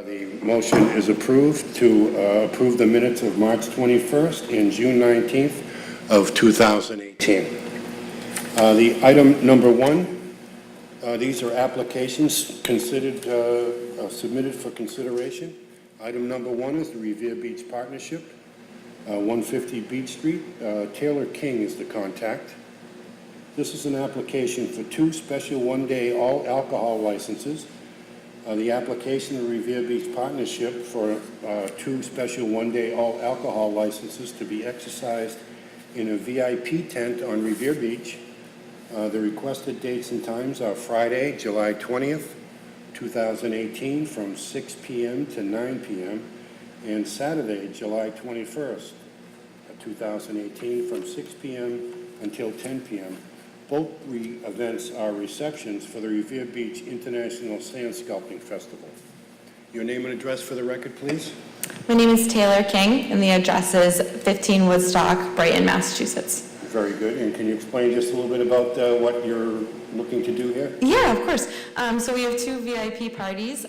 The motion is approved to approve the minutes of March 21st and June 19th of 2018. The item number one, these are applications considered submitted for consideration. Item number one is the Revere Beach Partnership, 150 Beach Street. Taylor King is the contact. This is an application for two special one-day all-alcohol licenses. The application of the Revere Beach Partnership for two special one-day all-alcohol licenses to be exercised in a VIP tent on Revere Beach. The requested dates and times are Friday, July 20th, 2018, from 6 p.m. to 9 p.m., and Saturday, July 21st, 2018, from 6 p.m. until 10 p.m. Both events are receptions for the Revere Beach International Sand Sculpting Festival. Your name and address for the record, please. My name is Taylor King, and the address is 15 Woodstock, Brighton, Massachusetts. Very good. And can you explain just a little bit about what you're looking to do here? Yeah, of course. So we have two VIP parties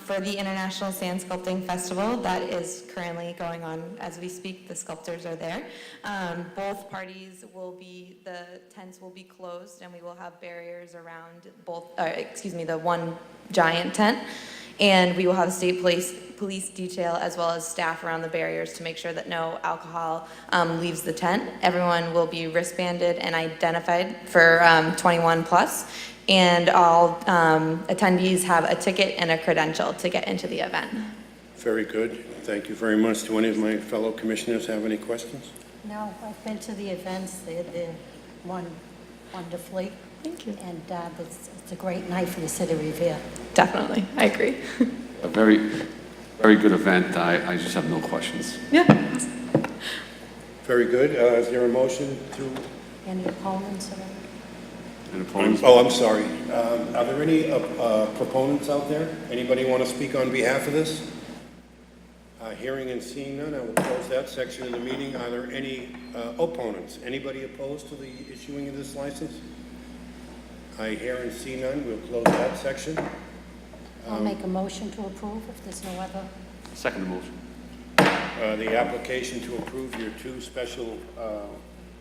for the International Sand Sculpting Festival that is currently going on as we speak. The sculptors are there. Both parties the tents will be closed, and we will have barriers around the one giant tent. And we will have a state police detail as well as staff around the barriers to make sure that no alcohol leaves the tent. Everyone will be wristbanded and identified for 21 plus, and all attendees have a ticket and a credential to get into the event. Very good. Thank you very much. Do any of my fellow commissioners have any questions? No, I've been to the events. They're wonderfully. Thank you. And it's a great night for the city of Revere. Definitely, I agree. A very, very good event. I just have no questions. Yeah. Very good. Is there a motion to... Any opponents? And opponents? Oh, I'm sorry. Are there any proponents out there? Anybody want to speak on behalf of this? Hearing and seeing none, I will close that section of the meeting. Are there any opponents? Anybody opposed to the issuing of this license? I hear and see none. We'll close that section. I'll make a motion to approve if there's no other. Second motion. The application to approve your two special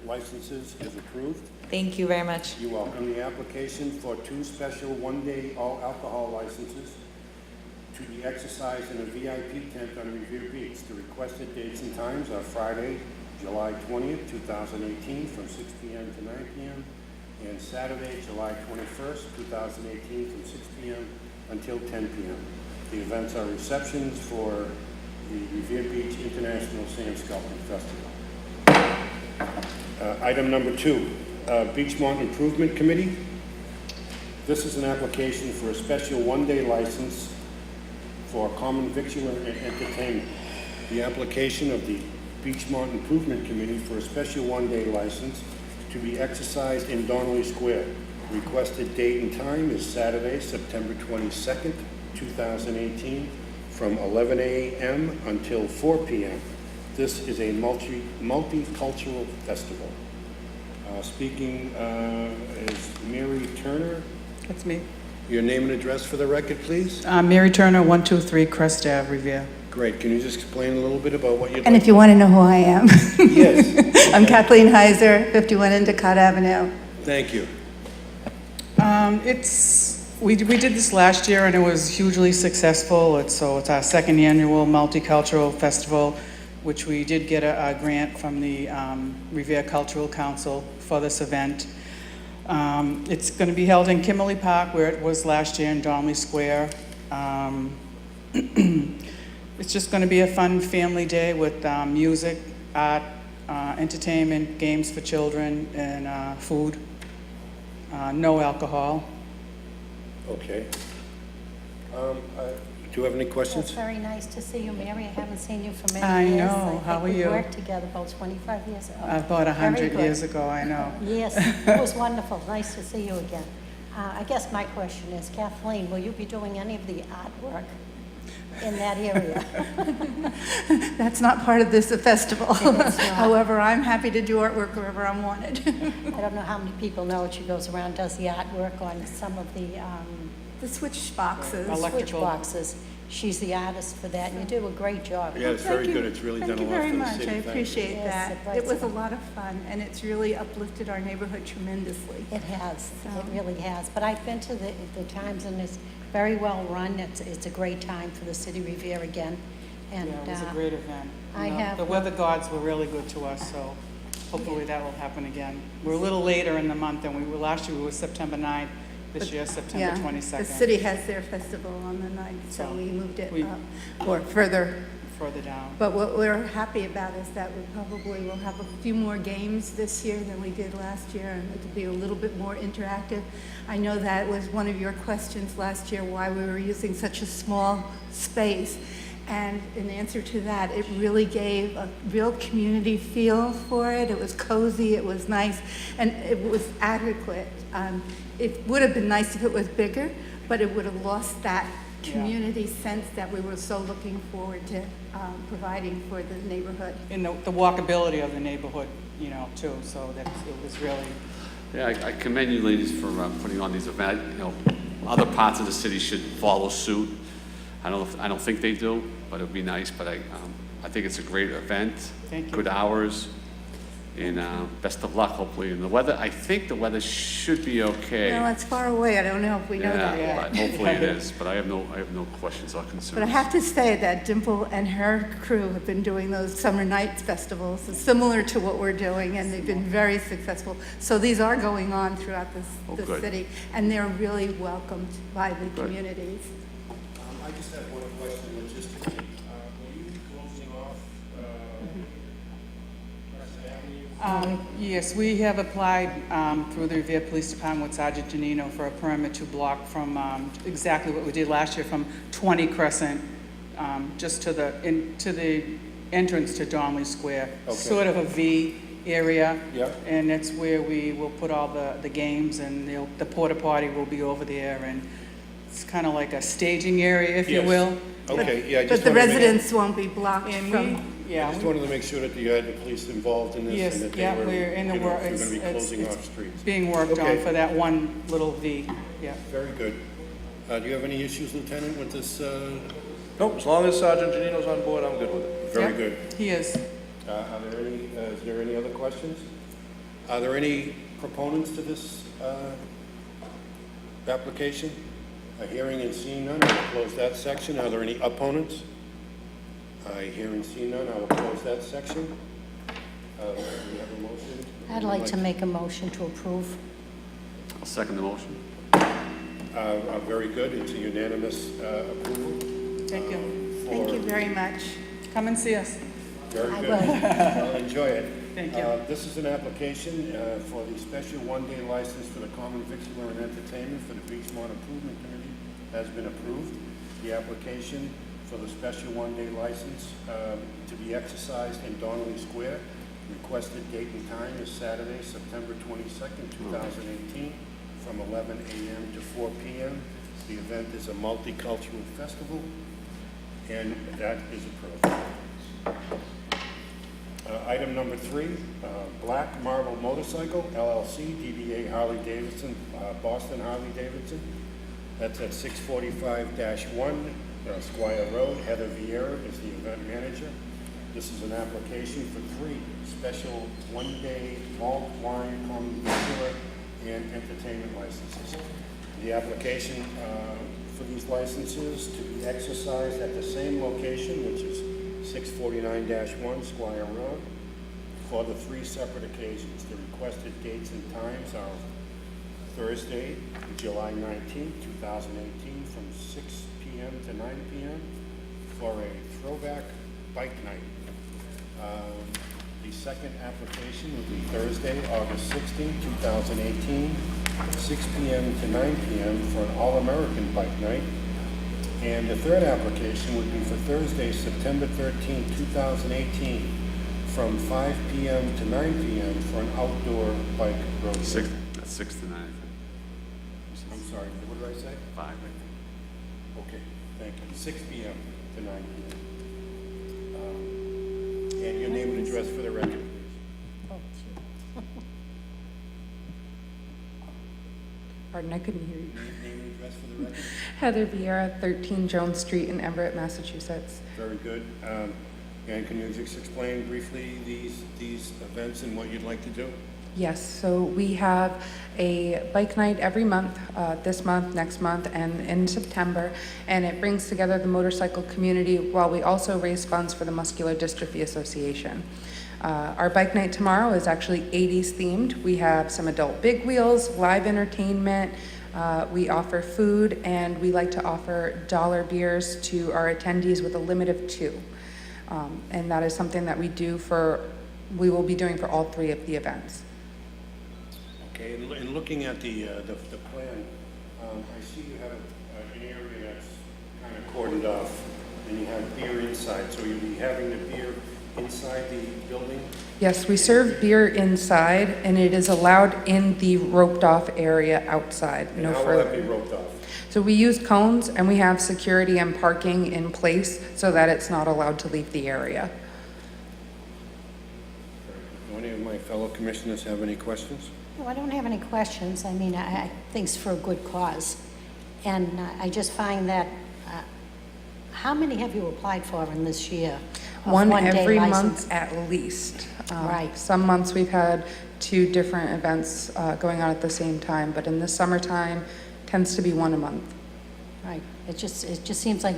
licenses is approved. Thank you very much. You're welcome. The application for two special one-day all-alcohol licenses to be exercised in a VIP tent on Revere Beach. The requested dates and times are Friday, July 20th, 2018, from 6 p.m. to 9 p.m., and Saturday, July 21st, 2018, from 6 p.m. until 10 p.m. The events are receptions for the Revere Beach International Sand Sculpting Festival. Item number two, Beachmont Improvement Committee. This is an application for a special one-day license for common victular and entertainment. The application of the Beachmont Improvement Committee for a special one-day license to be exercised in Donnelly Square. Requested date and time is Saturday, September 22nd, 2018, from 11 a.m. until 4 p.m. This is a multicultural festival. Speaking is Mary Turner. That's me. Your name and address for the record, please. Mary Turner, 123 Crest Ave, Revere. Great. Can you just explain a little bit about what you'd And like? if you want to know who I am. Yes. I'm Kathleen Heiser, 51 Endicott Avenue. Thank you. We did this last year and it was hugely successful. It's our second annual multicultural festival, which we did get a grant from the Revere Cultural Council for this event. It's going to be held in Kimberly Park, where it was last year in Donnelly Square. It's just going to be a fun family day with music, art, entertainment, games for children, and food. No alcohol. Okay. Do you have any questions? It's very nice to see you, Mary. I haven't seen you for many I years. know. How are we you? worked together about 25 years ago. About Very 100 good. years ago, I know. Yes, it was wonderful. Nice to see you again. I guess my question is, Kathleen, will you be doing any of the artwork in that area? That's not part of this festival. It's not. However, I'm happy to do artwork wherever I'm wanted. I don't know how many people know it. She goes around, does the artwork on some of the The switch boxes. Electrical. switch boxes. she's the artist for that, and you do a great job. Yeah, it's very Thank you. good. It's really done a lot for the Thank you very city. much. I Thank you. appreciate Yes, that. it It brightens was a up. lot of fun, and it's really uplifted our neighborhood tremendously. It has, So- it really has. But I've been to the times, and it's very well run. It's a great time for the city Revere again. And Yeah, it was a great event. I You know, have- The weather gods were really good to us, so hopefully that will happen again. We're a little later in the month than we were last year. We were September 9th, this year September Yeah, 22nd. the city has their festival on the 9th, so So we moved it we- up or further. Further down. But what we're happy about is that we probably will have a few more games this year than we did last year, and it'll be a little bit more interactive. I know that was one of your questions last year, why we were using such a small space. And in answer to that, it really gave a real community feel for it. It was cozy, it was nice, and it was adequate. It would have been nice if it was bigger, but it would have lost that Yeah. community sense that we were so looking forward to providing for the neighborhood. And the walkability of the neighborhood, you know, too, so that it was really, Yeah, I commend you ladies for putting on these events. You know, other parts of the city should follow suit. I don't think they do, but it'd be nice. But I think it's a great event. Thank you. Good hours, and best of luck, hopefully. And the weather, I think the weather should be okay. Well, it's far away, I don't know if we know that Yeah, yet. but hopefully it is. But I have no questions or concerns. But I have to say that Dimple and her crew have been doing those summer nights festivals, similar to what we're doing, and they've been very successful. So these are going on throughout Oh, the good. city, and they're really welcomed by the Good. communities. I just have one question logistically. Were you closing off Crescent Avenue? yes, we have applied through the Revere Police Department with Sergeant Janino for a permit to block from exactly what we did last year, from 20 Crescent, just to the entrance to Donnelly Square. Okay. Sort of a V area. Yeah. And that's where we will put all the games, and the porta potty will be over there, and it's kind of like a staging area, if you Yes. will. Okay, yeah, I But just the wanted to make- residents won't be blocked And from, I just wanted to make sure that you had the police involved in this Yes, and that they yeah, were, we're in the you know, work, if you're going to be it's closing off streets. being worked on Okay. for that one little V, yeah. Very good. Do you have any issues, Lieutenant, with this? Nope, as long as Sergeant Janino's on board, I'm good with it. Very Yeah. good. He is. Is there any other questions? Are there any proponents to this application? Hearing and seeing none, I will close that section. Are there any opponents? Hear and see none, I will close that section. Do we have a motion? I'd like to make a motion to approve. I'll second the motion. Very good, it's a unanimous approval. Thank you. thank you very much. Come and see us. Very I good. will. Well, enjoy it. Thank you. This is an application for the special one-day license for the common victular and entertainment for the Beachmont Improvement Committee has been approved. The application for the special one-day license to be exercised in Donnelly Square. Requested date and time is Saturday, September 22nd, 2018, from 11 a.m. to 4 p.m. The event is a multicultural festival, and that is approved. Item number 3, Black Marble Motorcycle, LLC, DBA Harley Davidson, Boston Harley Davidson. That's at 645-1 Squire Road. Heather Vieira is the event manager. This is an application for 3 special one-day malt wine, common victular, and entertainment licenses. The application for these licenses to be exercised at the same location, which is 649-1 Squire Road, for the 3 separate occasions. The requested dates and times are Thursday, July 19th, 2018, from 6 p.m. to 9 p.m. for a throwback bike night. The second application will be Thursday, August 16th, 2018, 6 p.m. to 9 p.m. for an all-American bike night. And the third application would be for Thursday, September 13th, 2018, from 5 p.m. to 9 p.m. for an outdoor bike road trip. That's 6 to 9, I think. I'm sorry, what did I say? 5, I think. Okay, thank you. 6 p.m. to 9 p.m. And your name and address for the record, please. Oh, shoot. Pardon, I couldn't hear you. Name and address for the record? Heather Vieira, 13 Jones Street in Everett, Massachusetts. Very good. And can you just explain briefly these events and what you'd like to do? Yes, so we have a bike night every month, this month, next month, and in September, and it brings together the motorcycle community while we also raise funds for the Muscular Dystrophy Association. Our bike night tomorrow is actually 80s themed. We have some adult big wheels, live entertainment, we offer food, and we like to offer dollar beers to our attendees with a limit of 2. And that is something that we will be doing for all 3 of the events. Okay, and looking at the plan, I see you have an area that's kind of cordoned off, and you have beer inside, so you'll be having the beer inside the building? Yes, we serve beer inside, and it is allowed in the roped-off area outside, And no how will that further. be roped off? So we use cones, and we have security and parking in place so that it's not allowed to leave the area. Do any of my fellow commissioners have any questions? No, I don't have any questions. I mean, I think it's for a good cause. And I just find that, how many have you applied for in this year? of One one-day every license? month at least. Right. Some months we've had 2 different events going on at the same time, but in the summertime, tends to be 1 a month. Right. It just seems like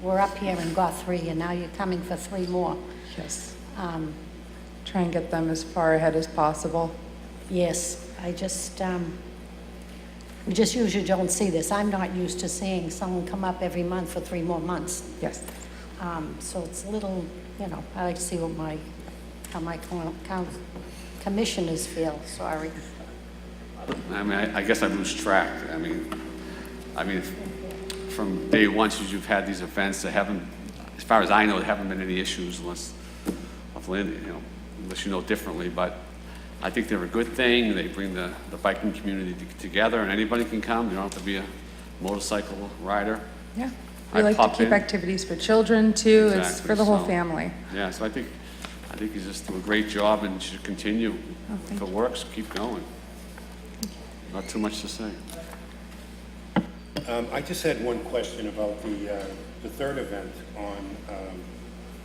we're up here and got 3, and now you're coming for 3 more. Yes. Um, Try and get them as far ahead as possible. Yes, we just usually don't see this. I'm not used to seeing someone come up every month for 3 more months. Yes. So it's a little, I like to see how my commissioners feel, sorry. I mean, I guess I lose track. I mean, from day one, since you've had these events, there haven't, as far as I know, there haven't been any issues unless you know differently. But I think they're a good thing. They bring the biking community together, and anybody can come. You don't have to be a motorcycle rider. Yeah. I We like to pop keep in. activities for children too. It's Exactly, for the whole so- family. Yeah, so I think you just do a great job and should continue. If it works, keep going. Not too much to say. I just had one question about the third event on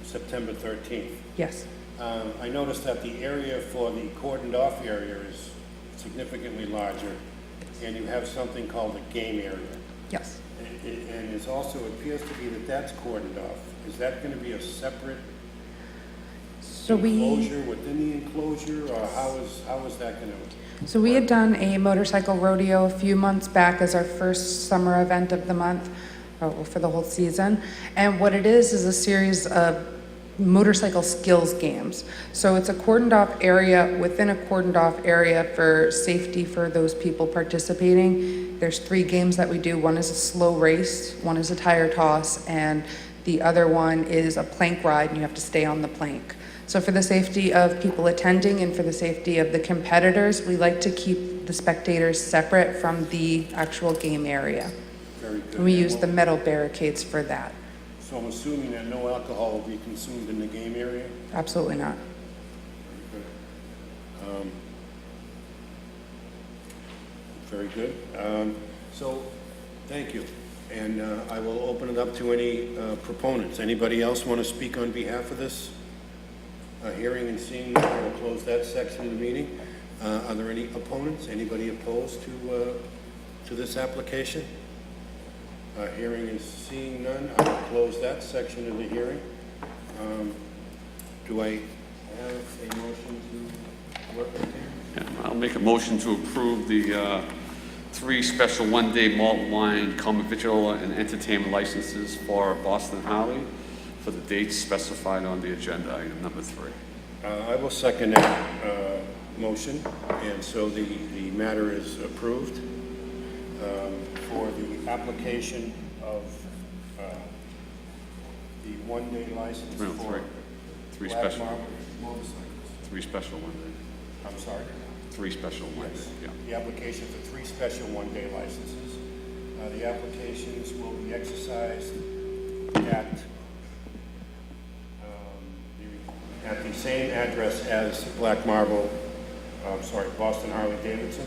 September 13th. Yes. I noticed that the area for the cordoned off area is significantly larger, and you have something called a game area. Yes. And it also appears to be that that's cordoned off. Is that going to be a separate So enclosure within the enclosure, or how is that going to? So we had done a motorcycle rodeo a few months back as our first summer event of the month, for the whole season. And what it is a series of motorcycle skills games. So it's a cordoned off area within a cordoned off area for safety for those people participating. There's 3 games that we do. One is a slow race, one is a tire toss, and the other one is a plank ride, and you have to stay on the plank. So for the safety of people attending and for the safety of the competitors, we like to keep the spectators separate from the actual game area. Very good. And we use the metal barricades for that. So I'm assuming that no alcohol will be consumed in the game area? Absolutely not. Very good. So, thank you. And I will open it up to any proponents. Anybody else want to speak on behalf of this? Hearing and seeing, I will close that section of the meeting. Are there any opponents? Anybody opposed to this application? Hearing and seeing none, I will close that section of the hearing. Do I have a motion to work with here? Yeah, I'll make a motion to approve the 3 special one-day malt wine, common victual, and entertainment licenses for Boston Holly for the dates specified on the agenda, item number 3. I will second that motion, and so the matter is approved for the application of the one-day license No, for 3 Black special, Marble motorcycles. 3 special one-day, I'm sorry? 3 special one-day, yeah. The application for 3 special one-day licenses. The applications will be exercised at the same address as Boston Harley Davidson.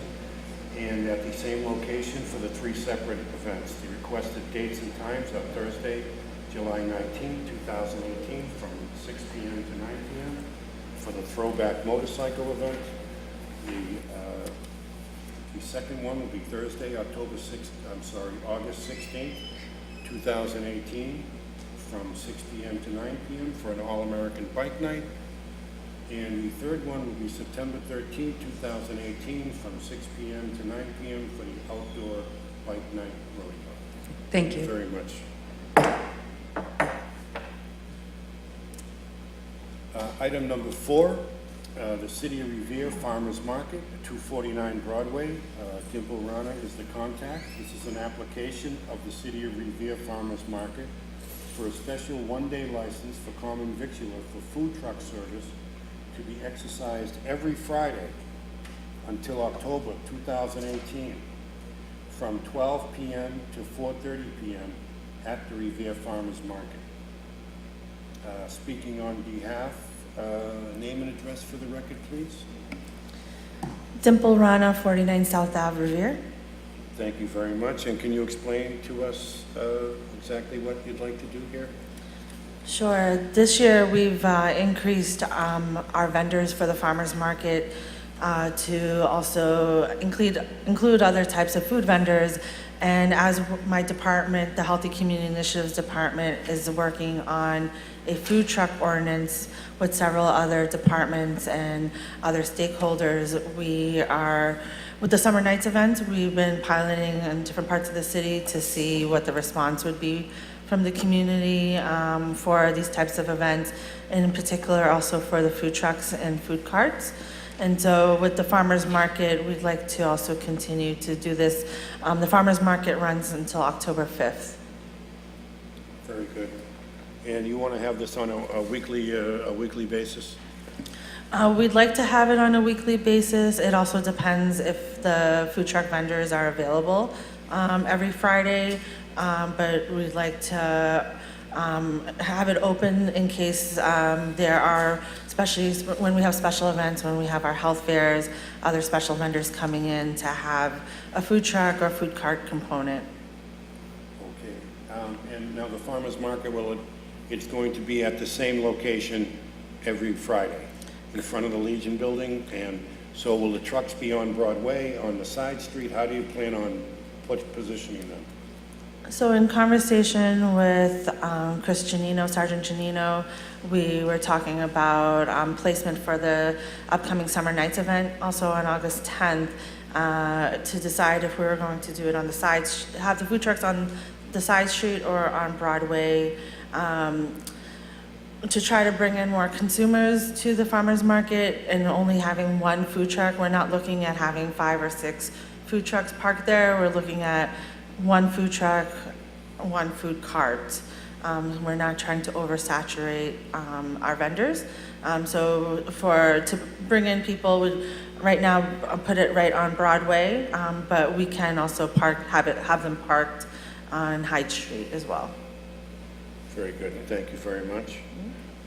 and at the same location for the 3 separate events. The requested dates and times are Thursday, July 19, 2018, from 6 p.m. to 9 p.m. for the Throwback Motorcycle event. The second one will be Thursday, August 16th, 2018, from 6 p.m. to 9 p.m. for an All-American Bike Night. And the third one will be September 13th, 2018, from 6 p.m. to 9 p.m. for the Outdoor Bike Night Rodeo. Thank you. Very much. Item number 4, the City of Revere Farmers Market, 249 Broadway. Dimple Rana is the contact. This is an application of the City of Revere Farmers Market for a special one-day license for common victular for food truck service to be exercised every Friday until October 2018 from 12 p.m. to 4:30 p.m. at the Revere Farmers Market. Speaking on behalf, name and address for the record, please. Dimple Rana, 49 South Ave, Revere. Thank you very much. And can you explain to us exactly what you'd like to do here? Sure. This year, we've increased our vendors for the farmers market to also include other types of food vendors. And as my department, the Healthy Community Initiatives Department, is working on a food truck ordinance with several other departments and other stakeholders, with the Summer Nights event, we've been piloting in different parts of the city to see what the response would be from the community for these types of events, and in particular also for the food trucks and food carts. And so with the farmers market, we'd like to also continue to do this. The farmers market runs until October 5th. Very good. And you want to have this on a weekly basis? We'd like to have it on a weekly basis. It also depends if the food truck vendors are available every Friday, but we'd like to have it open in case there are, especially when we have special events, when we have our health fairs, other special vendors coming in to have a food truck or food cart component. Okay. And now the farmers market, it's going to be at the same location every Friday in front of the Legion building, and so will the trucks be on Broadway, on the side street? How do you plan on positioning them? So in conversation with Chris Giannino, Sergeant Giannino, we were talking about placement for the upcoming Summer Nights event, also on August 10th, to decide if we were going to do it on the side, have the food trucks on the side street or on Broadway, to try to bring in more consumers to the farmers market. And only having one food truck, we're not looking at having 5 or 6 food trucks parked there. We're looking at one food truck, one food cart. We're not trying to oversaturate our vendors. So to bring in people, right now put it right on Broadway, but we can also have them parked on Hyde Street as well. Very good. Thank you very much.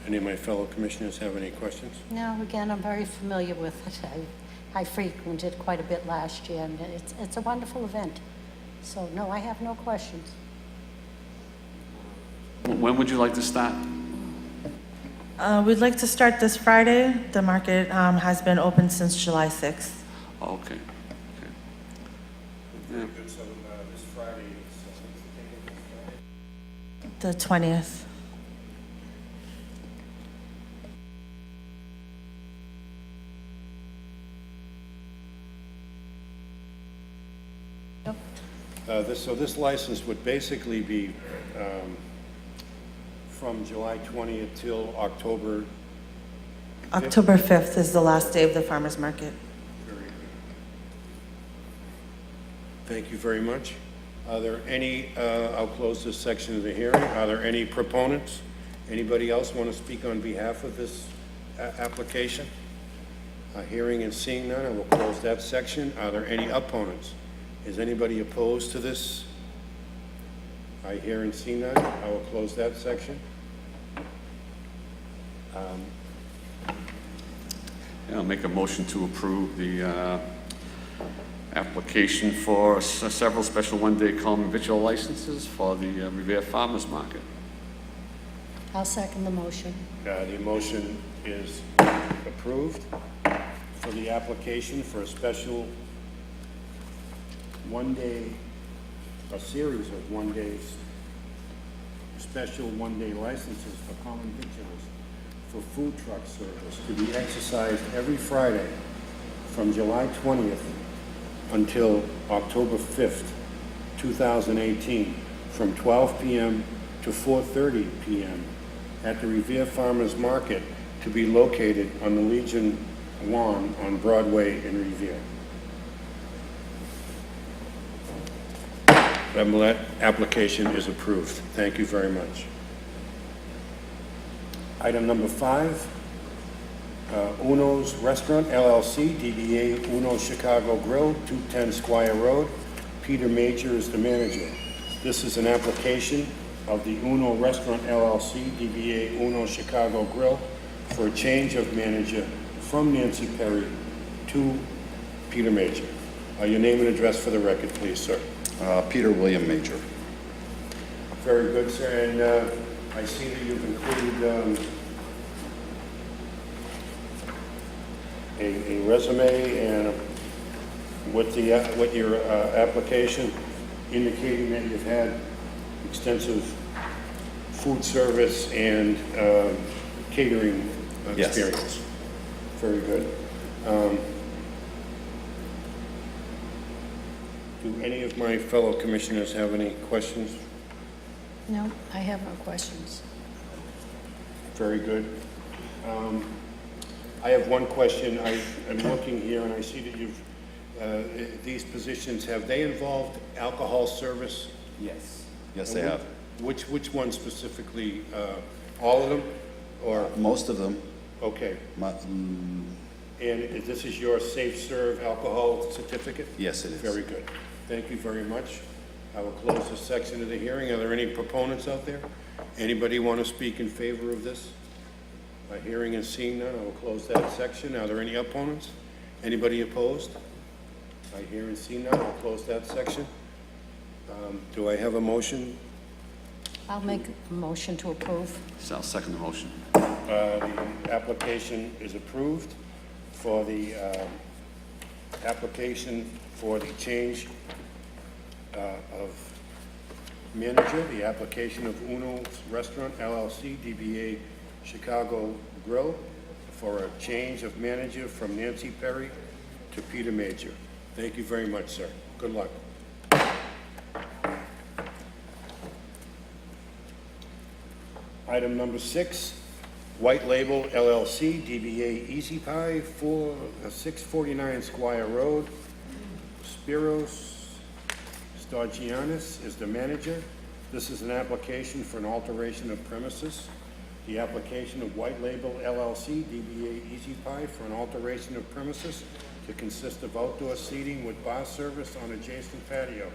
Any of my fellow commissioners have any questions? No, again, I'm very familiar with it. I frequented quite a bit last year, and it's a wonderful event. So, no, I have no questions. When would you like to start? We'd like to start this Friday. The market has been open since July 6th. Oh, okay. Very good. So this Friday is The 20th. This license would basically be from July 20th till October 5th? October 5th is the last day of the farmers market. Very good. Thank you very much. Are there any, I'll close this section of the hearing. Are there any proponents? Anybody else want to speak on behalf of this application? Hearing and seeing none, I will close that section. Are there any opponents? Is anybody opposed to this? I hear and see none. I will close that section. Yeah, I'll make a motion to approve the application for several special one-day common victual licenses for the Revere Farmers Market. I'll second the motion. The motion is approved for the application for a special one-day, a series of one-days, special one-day licenses for common victuals for food truck service to be exercised every Friday from July 20th until October 5th, 2018, from 12 p.m. to 4:30 p.m. at the Revere Farmers Market to be located on the Legion lawn on Broadway in Revere. That application is approved. Thank you very much. Item number 5, Uno's Restaurant LLC, DBA Uno Chicago Grill, 210 Squire Road. Peter Major is the manager. This is an application of the Uno Restaurant LLC, DBA Uno Chicago Grill, for a change of manager from Nancy Perry to Peter Major. Your name and address for the record, please, sir. Peter William Major. Very good, sir. And I see that you've included a resume and with your application indicating that you've had extensive food service and catering Yes. experience. Very good. Do any of my fellow commissioners have any questions? No, I have no questions. Very good. I have one question. I'm looking here and I see that these positions, have they involved alcohol service? Yes. Yes, they have. Which one specifically? All of them? Or, Most of them. okay. Mm, And this is your safe serve alcohol certificate? yes, it is. Very good. Thank you very much. I will close this section of the hearing. Are there any proponents out there? Anybody want to speak in favor of this? By hearing and seeing none, I will close that section. Are there any opponents? Anybody opposed? By hear and see none, I'll close that section. Do I have a motion? I'll make a motion to approve. So I'll second the motion. The application is approved for the application for the change of manager, the application of Uno's Restaurant LLC, DBA Chicago Grill, for a change of manager from Nancy Perry to Peter Major. Thank you very much, sir. Good luck. Item number 6, White Label LLC, DBA Easy Pie, 649 Squire Road. Spiros Storgiannis is the manager. This is an application for an alteration of premises. The application of White Label LLC, DBA Easy Pie, for an alteration of premises to consist of outdoor seating with bar service on adjacent patio.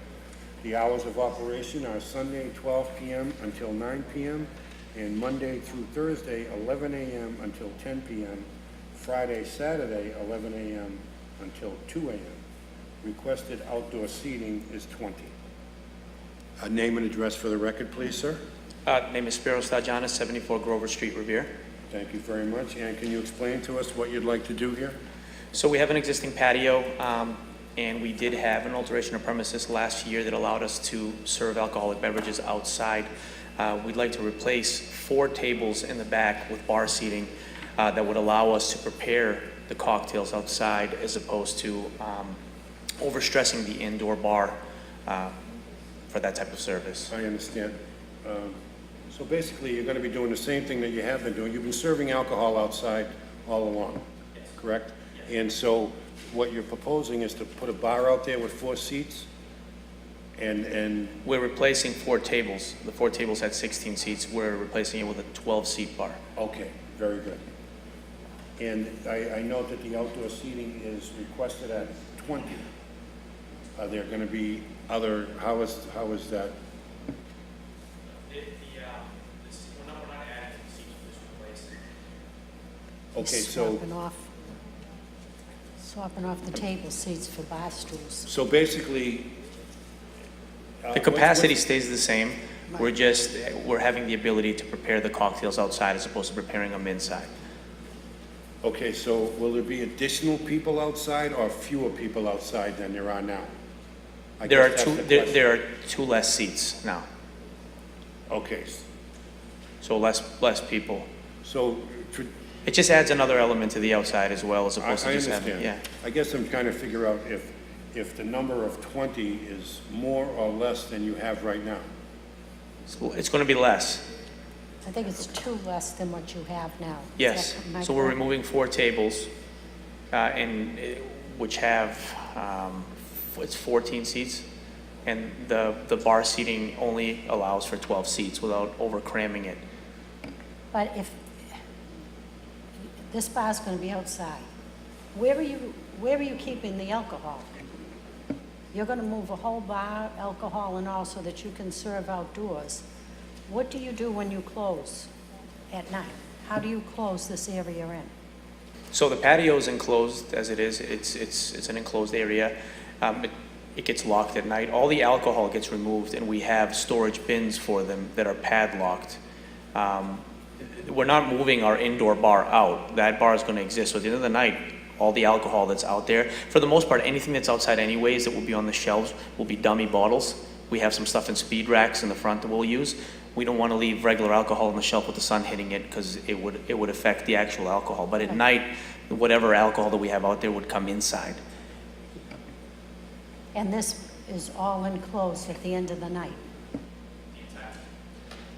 The hours of operation are Sunday, 12 p.m. until 9 p.m., and Monday through Thursday, 11 a.m. until 10 p.m., Friday, Saturday, 11 a.m. until 2 a.m. Requested outdoor seating is 20. A name and address for the record, please, sir. Name is Spiros Stajanis, 74 Grover Street, Revere. Thank you very much. And can you explain to us what you'd like to do here? So we have an existing patio, and we did have an alteration of premises last year that allowed us to serve alcoholic beverages outside. We'd like to replace 4 tables in the back with bar seating that would allow us to prepare the cocktails outside as opposed to overstressing the indoor bar for that type of service. I understand. So basically, you're going to be doing the same thing that you have been doing. You've been serving alcohol outside all along, correct? And so what you're proposing is to put a bar out there with 4 seats? And We're replacing 4 tables. The 4 tables had 16 seats. We're replacing it with a 12-seat bar. okay, very good. And I note that the outdoor seating is requested at 20. Are there going to be other, how is that? We're not adding seats, we're just replacing. Okay, He's so, swapping off. Swapping off the table seats for bar stools. So basically... The capacity stays the same. We're having the ability to prepare the cocktails outside as opposed to preparing them inside. Okay, so will there be additional people outside or fewer people outside than there are now? I There are guess that's the question. there are two less seats now, Okay, so less people. so tr- It just adds another element to the outside as well, as I opposed to just having, understand. yeah. I guess I'm trying to figure out if the number of 20 is more or less than you have right now. It's going to be less, I think it's two less than what you have now. Is yes. that- am I So we're correct? removing 4 tables, which have, it's 14 seats, and the bar seating only allows for 12 seats without over cramming it. But if, this bar's gonna be outside, where are you keeping the alcohol? You're gonna move a whole bar, alcohol and all, so that you can serve outdoors. What do you do when you close at night? How do you close this area in? So the patio is enclosed as it is. It's an enclosed area. It gets locked at night. All the alcohol gets removed, and we have storage bins for them that are padlocked. We're not moving our indoor bar out. That bar is going to exist. So at the end of the night, all the alcohol that's out there, for the most part, anything that's outside anyways that will be on the shelves will be dummy bottles. We have some stuff in speed racks in the front that we'll use. We don't want to leave regular alcohol on the shelf with the sun hitting it because it would affect the actual alcohol. But at night, whatever alcohol that we have out there would come inside. And this is all enclosed at the end of the night?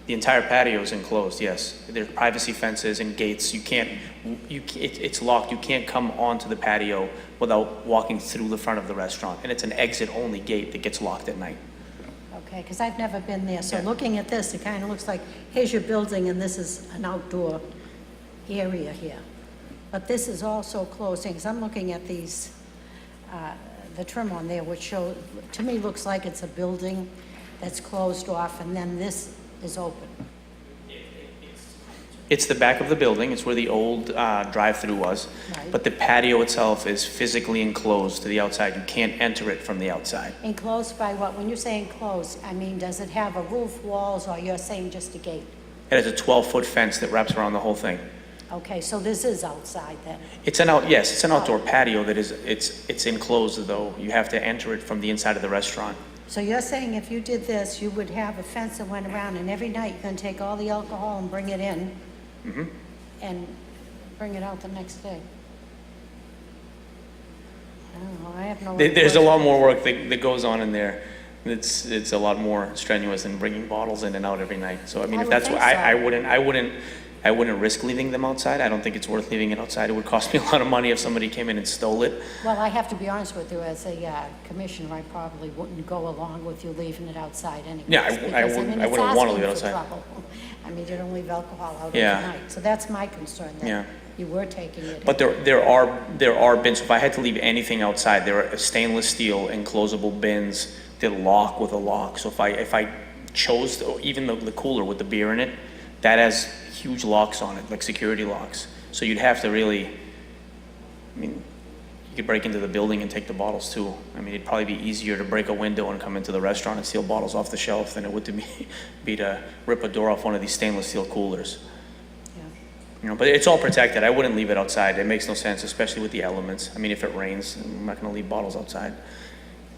The entire patio is enclosed, yes. There's privacy fences and gates. It's locked. You can't come onto the patio without walking through the front of the restaurant. And it's an exit-only gate that gets locked at night. Okay, because I've never been there, so Yeah. looking at this, it kind of looks like, here's your building and this is an outdoor area here. But this is also closing, because I'm looking at these, the trim on there, which show, to me, looks like it's a building that's closed off, and then this is open. It's the back of the building. It's where the old drive-through was. Right. But the patio itself is physically enclosed to the outside. You can't enter it from the outside. Enclosed by what? When you say enclosed, I mean, does it have a roof, walls, or you're saying just a gate? It has a 12-foot fence that wraps around the whole thing. Okay, so this is outside then? It's an outdoor patio that is, it's enclosed though. You have to enter it from the inside of the restaurant. So you're saying if you did this, you would have a fence that went around, and every night you're gonna take all the alcohol and bring it in? And bring it out the next day? I don't know, I have no... There's a lot more work that goes on in there. It's a lot more strenuous than bringing bottles in and out every night. So I mean, I if would that's think what, so. I wouldn't risk leaving them outside. I don't think it's worth leaving it outside. It would cost me a lot of money if somebody came in and stole it. Well, I have to be honest with you, as a commissioner, I probably wouldn't go along with you leaving it outside anyway. Yeah, I wouldn't wanna leave it outside. I mean, you don't leave alcohol out Yeah. overnight, so that's my concern, Yeah. that you were taking it. But there are bins. If I had to leave anything outside, there are stainless steel enclosable bins that lock with a lock. So if I chose even the cooler with the beer in it, that has huge locks on it, like security locks. So you'd have to really, I mean, you could break into the building and take the bottles too. I mean, it'd probably be easier to break a window and come into the restaurant and steal bottles off the shelf than it would to be to rip a door off one of these stainless steel coolers. Yeah. You know, but it's all protected. I wouldn't leave it outside. It makes no sense, especially with the elements. I mean, if it rains, I'm not gonna leave bottles outside.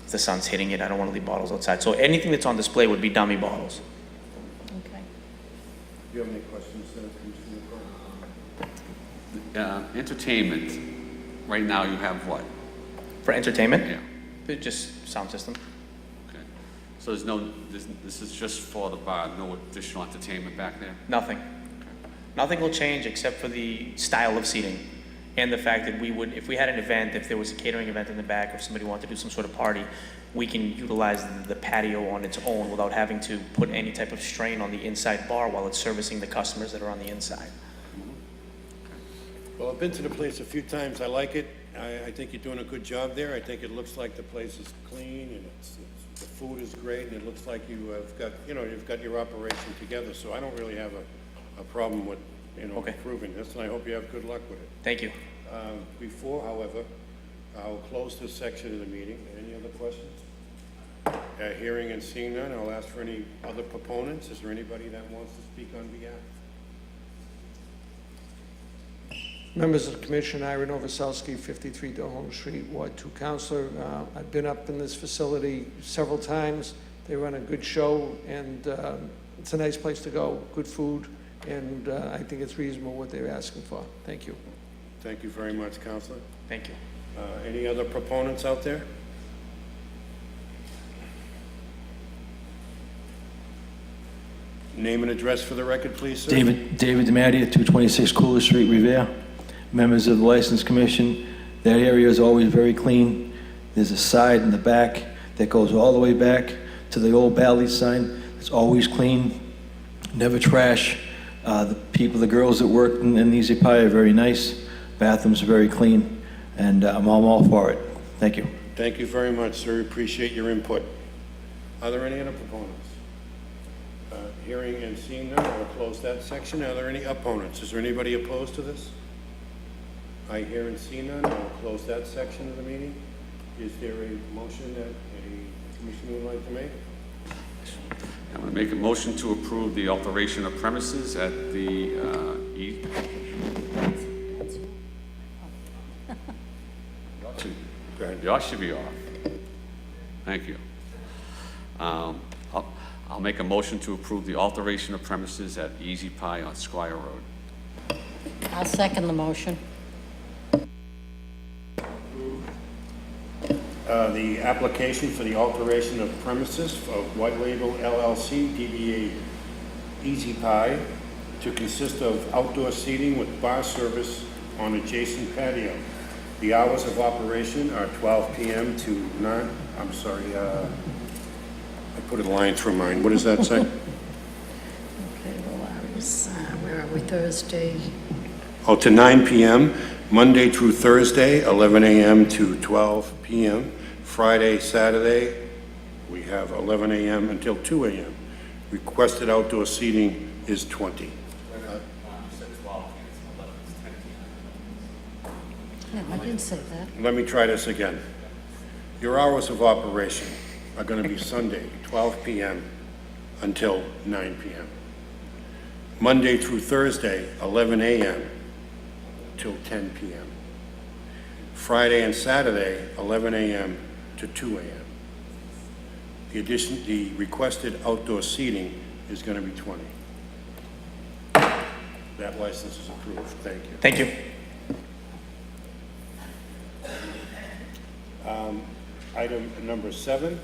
If the sun's hitting it, I don't wanna leave bottles outside. So anything that's on display would be dummy bottles. Okay. Do you have any questions, Commissioner Carr? Entertainment, right now you have what? For entertainment? Yeah. Just sound system. Okay. So there's no, this is just for the bar, no additional entertainment back there? Nothing. Nothing will change except for the style of seating and the fact that we would, if we had an event, if there was a catering event in the back, or if somebody wanted to do some sort of party, we can utilize the patio on its own without having to put any type of strain on the inside bar while it's servicing the customers that are on the inside. Well, I've been to the place a few times. I like it. I think you're doing a good job there. I think it looks like the place is clean, and the food is great, and it looks like you have got, you've got your operation together. So I don't really have a problem with, Okay. approving this, and I hope you have good luck with it. Thank you. Before, however, I'll close this section of the meeting. Any other questions? Hearing and seeing none, I'll ask for any other proponents. Is there anybody that wants to speak on behalf? Members of the Commission, Ira Novoselsky, 53 Delhome Street, Ward 2 Councilor. I've been up in this facility several times. They run a good show, and it's a nice place to go, good food, and I think it's reasonable what they're asking for. Thank you. Thank you very much, Counselor. Thank you. Any other proponents out there? Name and address for the record, please, sir. David DiMattia, 226 Cooler Street, Revere. Members of the License Commission, that area is always very clean. There's a side in the back that goes all the way back to the old Bally sign. It's always clean, never trash. The people, the girls that work in Easy Pie are very nice. Bathrooms are very clean, and I'm all for it. Thank you. Thank you very much, sir. Appreciate your input. Are there any other proponents? Hearing and seeing none, I'll close that section. Are there any opponents? Is there anybody opposed to this? I hear and see none, I'll close that section of the meeting. Is there a motion that a commissioner would like to make? I'm going to make a motion to approve the alteration of premises at the Y'all should be off. Thank you. I'll make a motion to approve the alteration of premises at Easy Pie on Squire Road. I'll second the motion. The application for the alteration of premises of White Label LLC, DBA Easy Pie, to consist of outdoor seating with bar service on adjacent patio. The hours of operation are 12 p.m. to 9, I'm sorry, I put a line through mine. What does that say? Okay, well, where are we, Thursday? Oh, to 9 p.m., Monday through Thursday, 11 a.m. to 12 p.m. Friday, Saturday, we have 11 a.m. until 2 a.m. Requested outdoor seating is 20. No, I didn't say that. Let me try this again. Your hours of operation are going to be Sunday, 12 p.m. until 9 p.m. Monday through Thursday, 11 a.m. till 10 p.m. Friday and Saturday, 11 a.m. to 2 a.m. The requested outdoor seating is going to be 20. That license is approved. Thank you. Thank you. Item number 7,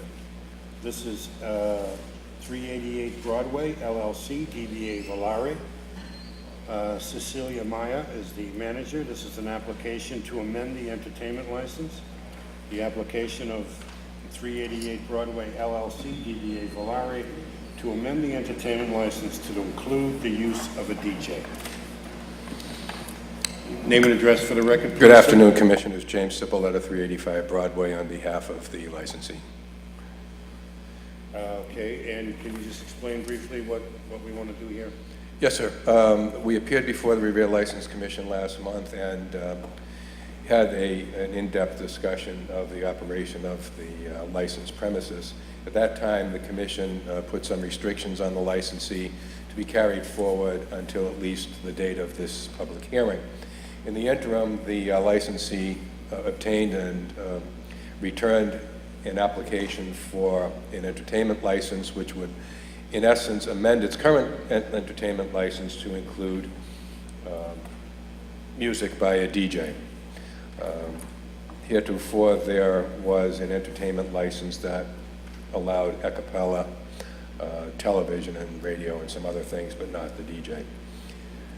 this is 388 Broadway, LLC, DBA Volare. Cecilia Maya is the manager. This is an application to amend the entertainment license. The application of 388 Broadway, LLC, DBA Volare, to amend the entertainment license to include the use of a DJ. Name and address for the record, please. Good afternoon, Commissioners. James Cipolletta, 385 Broadway, on behalf of the licensee. Okay, and can you just explain briefly what we want to do here? Yes, sir. We appeared before the Revere License Commission last month and had an in-depth discussion of the operation of the licensed premises. At that time, the Commission put some restrictions on the licensee to be carried forward until at least the date of this public hearing. In the interim, the licensee obtained and returned an application for an entertainment license, which would, in essence, amend its current entertainment license to include music by a DJ. Heretofore, there was an entertainment license that allowed a cappella, television and radio and some other things, but not the DJ.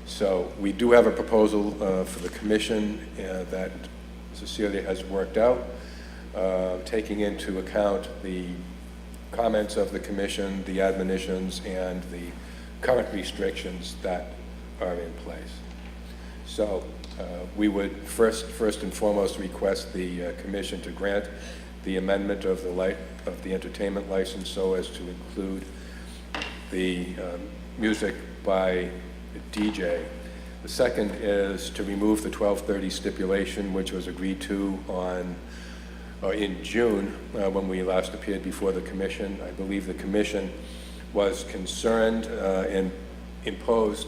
So we do have a proposal for the Commission that Cecilia has worked out, taking into account the comments of the Commission, the admonitions, and the current restrictions that are in place. So we would first and foremost request the Commission to grant the amendment of the entertainment license so as to include the music by DJ. The second is to remove the 12:30 stipulation, which was agreed to in June when we last appeared before the commission. I believe the commission was concerned and imposed,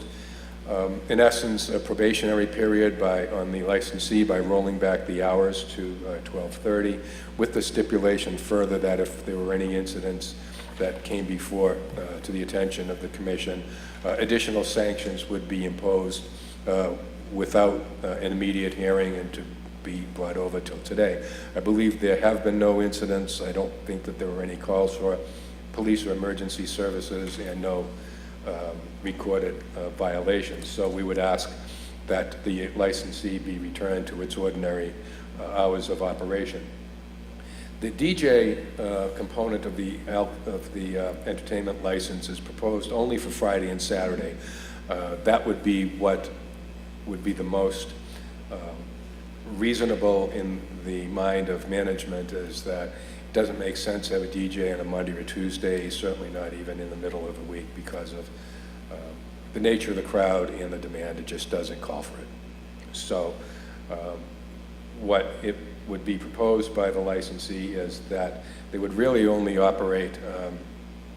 in essence, a probationary period on the licensee by rolling back the hours to 12:30, with the stipulation further that if there were any incidents that came before to the attention of the commission, additional sanctions would be imposed without an immediate hearing and to be brought over till today. I believe there have been no incidents. I don't think that there were any calls for police or emergency services and no recorded violations. So we would ask that the licensee be returned to its ordinary hours of operation. The DJ component of the entertainment license is proposed only for Friday and Saturday. That would be what would be the most reasonable in the mind of management, is that it doesn't make sense to have a DJ on a Monday or Tuesday, certainly not even in the middle of the week, because of the nature of the crowd and the demand. It just doesn't call for it. So what it would be proposed by the licensee is that they would really only operate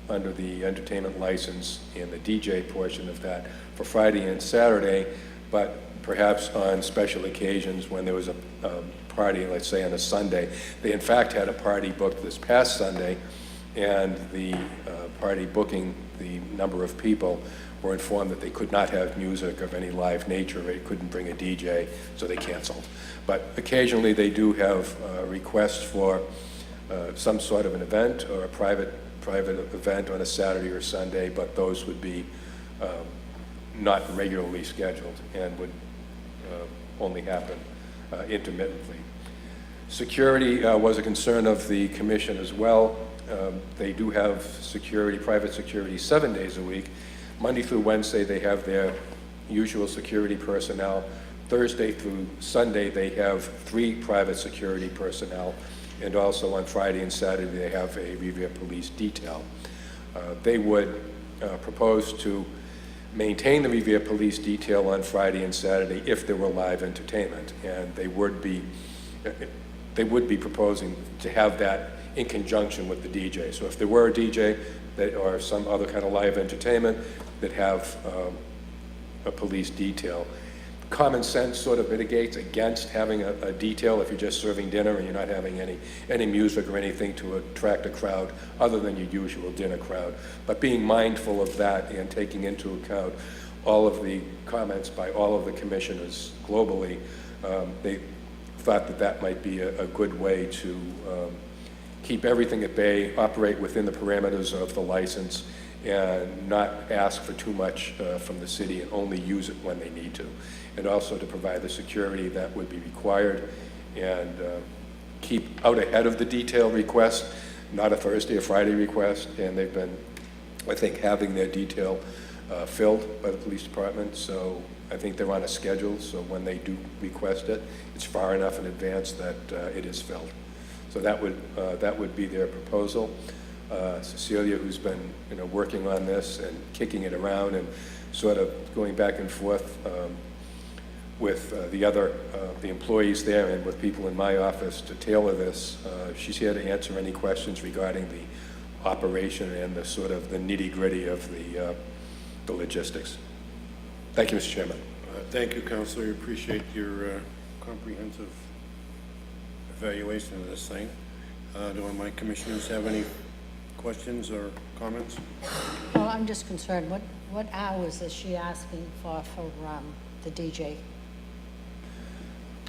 under the entertainment license and the DJ portion of that for Friday and Saturday, but perhaps on special occasions when there was a party, let's say on a Sunday. They in fact had a party booked this past Sunday, and the party booking the number of people were informed that they could not have music of any live nature. They couldn't bring a DJ, so they canceled. But occasionally they do have requests for some sort of an event or a private event on a Saturday or Sunday, but those would be not regularly scheduled and would only happen intermittently. Security was a concern of the commission as well. They do have security, private security, 7 days a week. Monday through Wednesday, they have their usual security personnel. Thursday through Sunday, they have 3 private security personnel. And also on Friday and Saturday, they have a Revere police detail. They would propose to maintain the Revere police detail on Friday and Saturday if there were live entertainment. And they would be proposing to have that in conjunction with the DJ. So if there were a DJ or some other kind of live entertainment, that have a police detail. Common sense sort of mitigates against having a detail if you're just serving dinner and you're not having any music or anything to attract a crowd other than your usual dinner crowd. But being mindful of that and taking into account all of the comments by all of the commissioners globally, they thought that that might be a good way to keep everything at bay, operate within the parameters of the license, and not ask for too much from the city and only use it when they need to. And also to provide the security that would be required and keep out ahead of the detail request, not a Thursday or Friday request. And they've been, I think, having their detail filled by the police department. So I think they're on a schedule. So when they do request it, it's far enough in advance that it is filled. So that would be their proposal. Cecilia, who's been working on this and kicking it around and sort of going back and forth with the employees there and with people in my office to tailor this. She's here to answer any questions regarding the operation and the sort of the nitty-gritty of the logistics. Thank you, Mr. Chairman. Thank you, Councilor. I appreciate your comprehensive evaluation of this thing. Do all my commissioners have any questions or comments? Well, I'm just concerned, what hours is she asking for the DJ?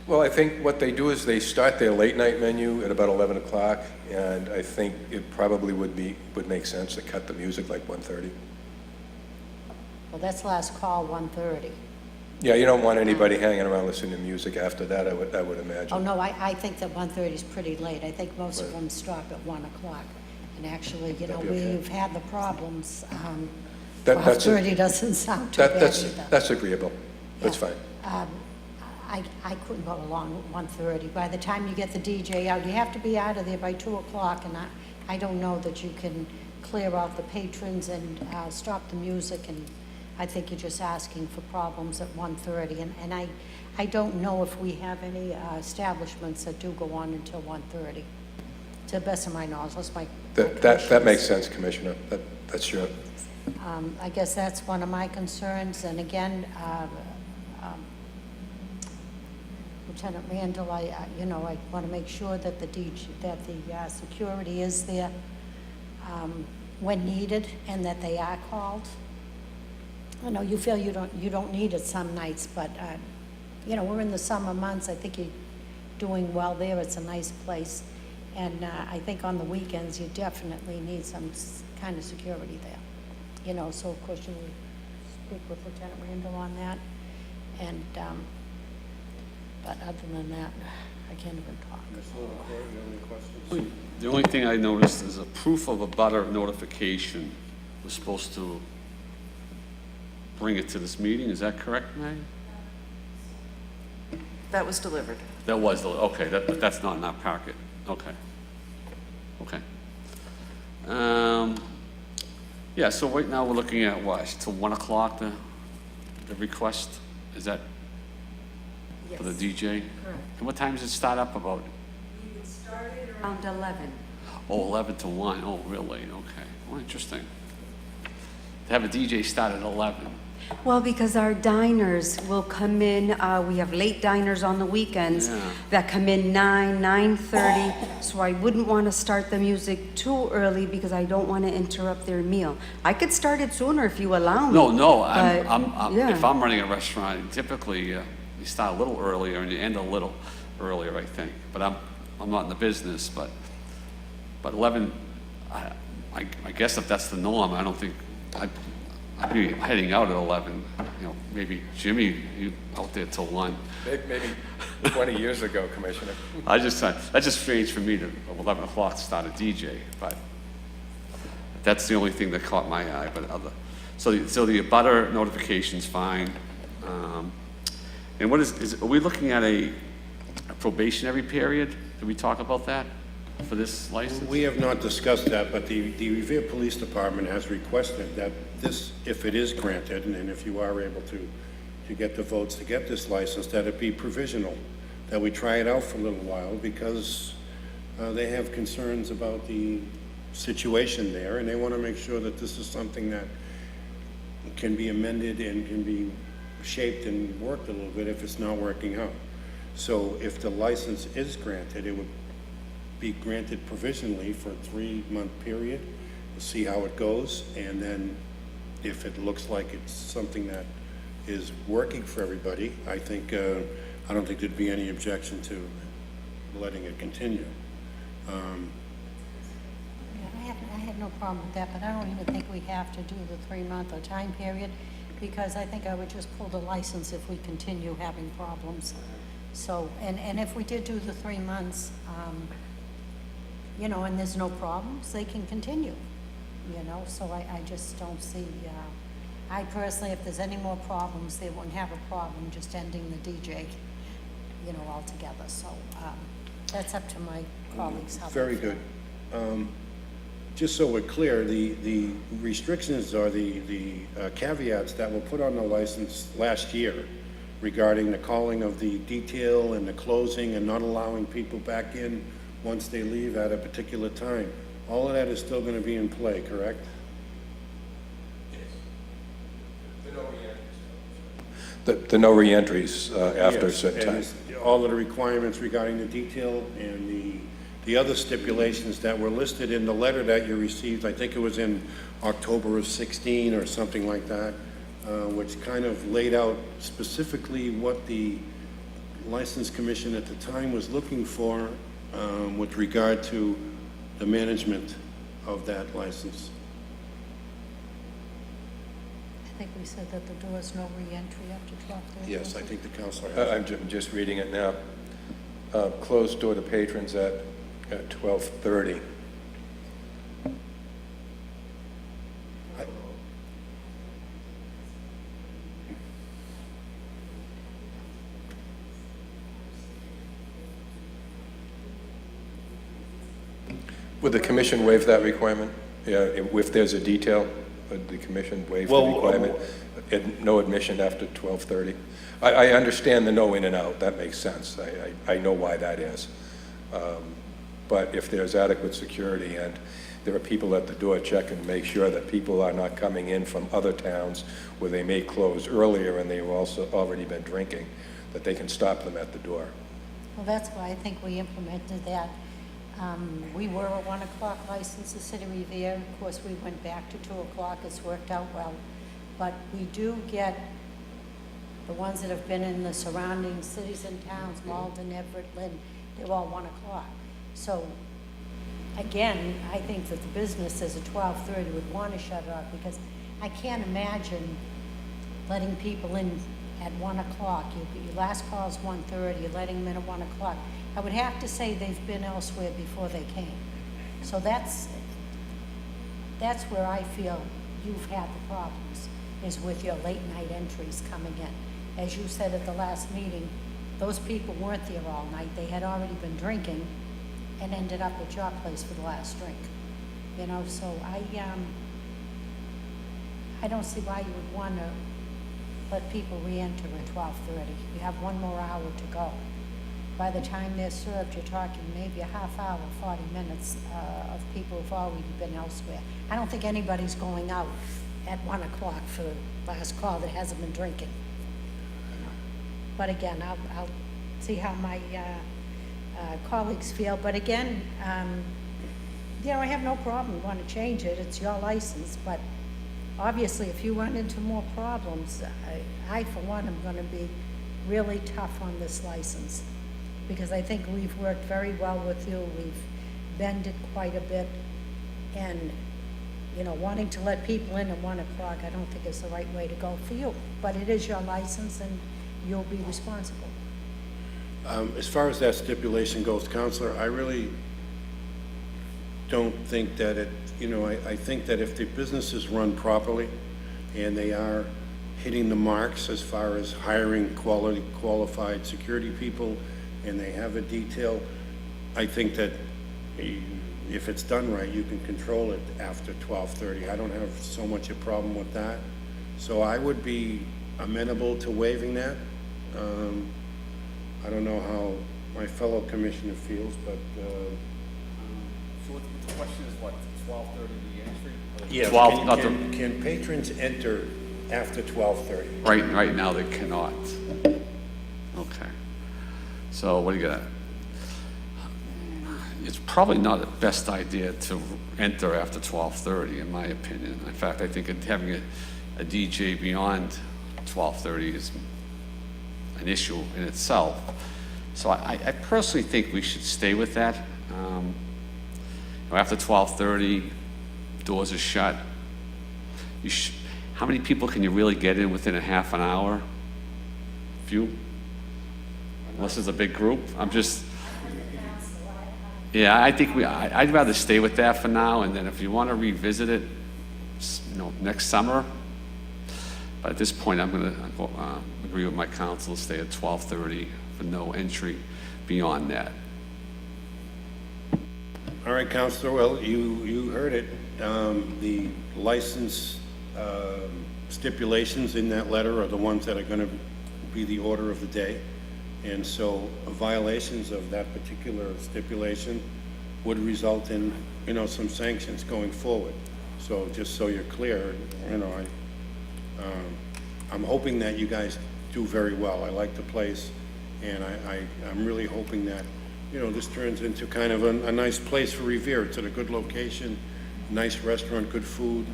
Well, I think what they do is they start their late night menu at about 11 o'clock, and I think it probably would make sense to cut the music like 1:30. Well, that's last call, 1:30. Yeah, you don't want anybody hanging around listening to music after that, I would imagine. Oh, no, I think that 1:30 is pretty late. I think most of them stop at 1 o'clock. And actually, That'd be okay. we've had the problems. That's 12:30 doesn't sound too bad either. That's agreeable. That's fine. I couldn't go along with 1:30. By the time you get the DJ out, you have to be out of there by 2 o'clock, and I don't know that you can clear out the patrons and stop the music. And I think you're just asking for problems at 1:30, and I don't know if we have any establishments that do go on until 1:30, to the best of my knowledge. That's my That makes sense, Commissioner. That's your, I guess that's one of my concerns, and again, Lieutenant Randall, I want to make sure that the security is there when needed, and that they are called. I know you feel you don't need it some nights, but, we're in the summer months. I think you're doing well there. It's a nice place. And I think on the weekends, you definitely need some kind of security there. So of course you will speak with Lieutenant Randall on that. And, but other than that, I can't even talk. The only thing I noticed is a proof of a butter notification. We're supposed to bring it to this meeting. Is that correct, May? That was delivered. That was, okay, but that's not in our packet. Okay. Okay. Yeah, so right now we're looking at what, till 1 o'clock, the request? Is that for the DJ? Correct. And what time does it start up about? It started around 11. Oh, 11 to 1. Oh, really? Okay. Well, interesting. To have a DJ start at 11. Well, because our diners will come in, we have late diners on the weekends that come in 9, 9:30, so I wouldn't want to start the music too early because I don't want to interrupt their meal. I could start it sooner if you allow me. No, yeah. If I'm running a restaurant, typically you start a little earlier and you end a little earlier, I think. But I'm not in the business, but 11, I guess if that's the norm, I don't think, I'd be heading out at 11. Maybe Jimmy, you out there till 1. maybe 20 years ago, Commissioner. That's just strange for me to 11 o'clock to start a DJ, but that's the only thing that caught my eye. But so the abutter notification's fine. And what are we looking at a probationary period? Did we talk about that for this license? We have not discussed that, but the Revere Police Department has requested that this, if it is granted, and if you are able to get the votes to get this license, that it be provisional, that we try it out for a little while, because they have concerns about the situation there, and they want to make sure that this is something that can be amended and can be shaped and worked a little bit if it's not working out. So if the license is granted, it would be granted provisionally for a 3-month period. We'll see how it goes, and then if it looks like it's something that is working for everybody, I don't think there'd be any objection to letting it continue. I have no problem with that, but I don't even think we have to do the 3-month or time period, because I think I would just pull the license if we continue having problems. So, and if we did do the 3 months, and there's no problems, they can continue, so I just don't see, I personally, if there's any more problems, they wouldn't have a problem just ending the DJ, altogether. So that's up to my colleagues. How Very they feel. good. Just so we're clear, the restrictions or the caveats that were put on the license last year regarding the calling of the detail and the closing and not allowing people back in once they leave at a particular time, all of that is still going to be in play, correct? The no reentries after a Yes, certain time. and all of the requirements regarding the detail and the other stipulations that were listed in the letter that you received, I think it was in October of 16 or something like that, which kind of laid out specifically what the License Commission at the time was looking for with regard to the management of that license. I think we said that the door's no re-entry after 12:30. Yes, I think the council has. I'm just reading it now. Closed door to patrons at 12:30. Would the commission waive that requirement? Yeah, if there's a detail, would the commission waive the requirement? no admission after 12:30. I understand the no in and out, that makes sense. I know why that is. But if there's adequate security and there are people at the door checking to make sure that people are not coming in from other towns where they may close earlier and they've also already been drinking, that they can stop them at the door. Well, that's why I think we implemented that. We were a 1 o'clock license, the city of Revere. Of course, we went back to 2 o'clock. It's worked out well. But we do get the ones that have been in the surrounding cities and towns, Malden, Everett, Lynn, they're all 1 o'clock. So again, I think that the businesses at 12:30 would want to shut it off, because I can't imagine letting people in at 1 o'clock. Your last call is 1:30, you're letting them in at 1 o'clock. I would have to say they've been elsewhere before they came. So that's where I feel you've had the problems, is with your late night entries coming in. As you said at the last meeting, those people weren't there all night. They had already been drinking and ended up at your place for the last drink. You know, so I don't see why you would want to let people re-enter at 12:30. You have 1 more hour to go. By the time they're served, you're talking maybe a half hour, 40 minutes of people who've already been elsewhere. I don't think anybody's going out at 1 o'clock for the last call that hasn't been drinking. You know. But again, I'll see how my colleagues feel. But again, you know, I have no problem. You want to change it, it's your license. But obviously, if you run into more problems, I for one, am going to be really tough on this license, because I think we've worked very well with you. We've bended quite a bit, and you know, wanting to let people in at 1 o'clock, I don't think is the right way to go for you. But it is your license, and you'll be responsible. As far as that stipulation goes, Counselor, I really don't think that it, you know, I think that if the business is run properly and they are hitting the marks as far as hiring qualified security people, and they have a detail, I think that if it's done right, you can control it after 12:30. I don't have so much a problem with that. So I would be amenable to waiving that. I don't know how my fellow commissioner feels, but... So the question is what, 12:30 the entry? Yeah, 12, not can patrons enter after 12:30? Right now, they cannot. Okay. So what do you got? It's probably not the best idea to enter after 12:30, in my opinion. In fact, I think having a DJ beyond 12:30 is an issue in itself. So I personally think we should stay with that. After 12:30, doors are shut. How many people can you really get in within a half an hour? Few? Unless it's a big group. Yeah, I think I'd rather stay with that for now, and then if you want to revisit it, you know, next summer. But at this point, I'm going to agree with my counsel to stay at 12:30 for no entry beyond that. All right, Counselor, well, you heard it. The license stipulations in that letter are the ones that are going to be the order of the day. And so violations of that particular stipulation would result in, you know, some sanctions going forward. So just so you're clear, you know, I'm hoping that you guys do very well. I like the place, and I'm really hoping that, you know, this turns into kind of a nice place for Revere. It's at a good location, nice restaurant, good food.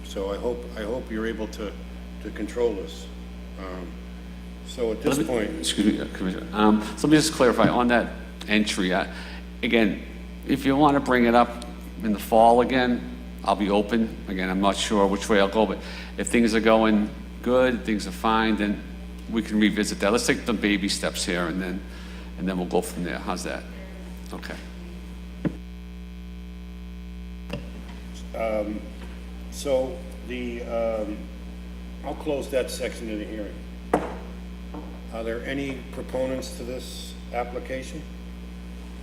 So I hope you're able to control this. So at this point... Excuse me, Commissioner. So let me just clarify on that entry. Again, if you want to bring it up in the fall again, I'll be open. Again, I'm not sure which way I'll go, but if things are going good, things are fine, then we can revisit that. Let's take the baby steps here, and then we'll go from there. How's that? Okay. So I'll close that section of the hearing. Are there any proponents to this application?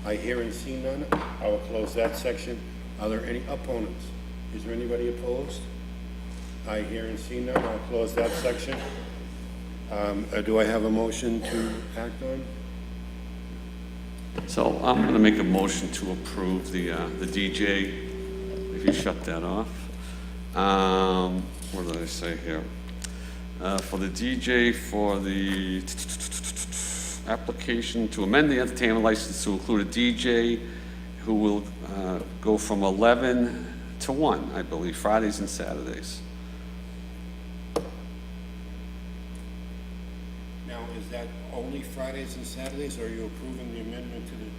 I hear and see none. I will close that section. Are there any opponents? Is there anybody opposed? I hear and see none. I'll close that section. Do I have a motion to act on? So I'm going to make a motion to approve the DJ, if you shut that off. What did I say here? For the DJ, for the application to amend the entertainment license to include a DJ who will go from 11 to 1, I believe, Fridays and Saturdays. Now, is that only Fridays and Saturdays, or are you approving the amendment to the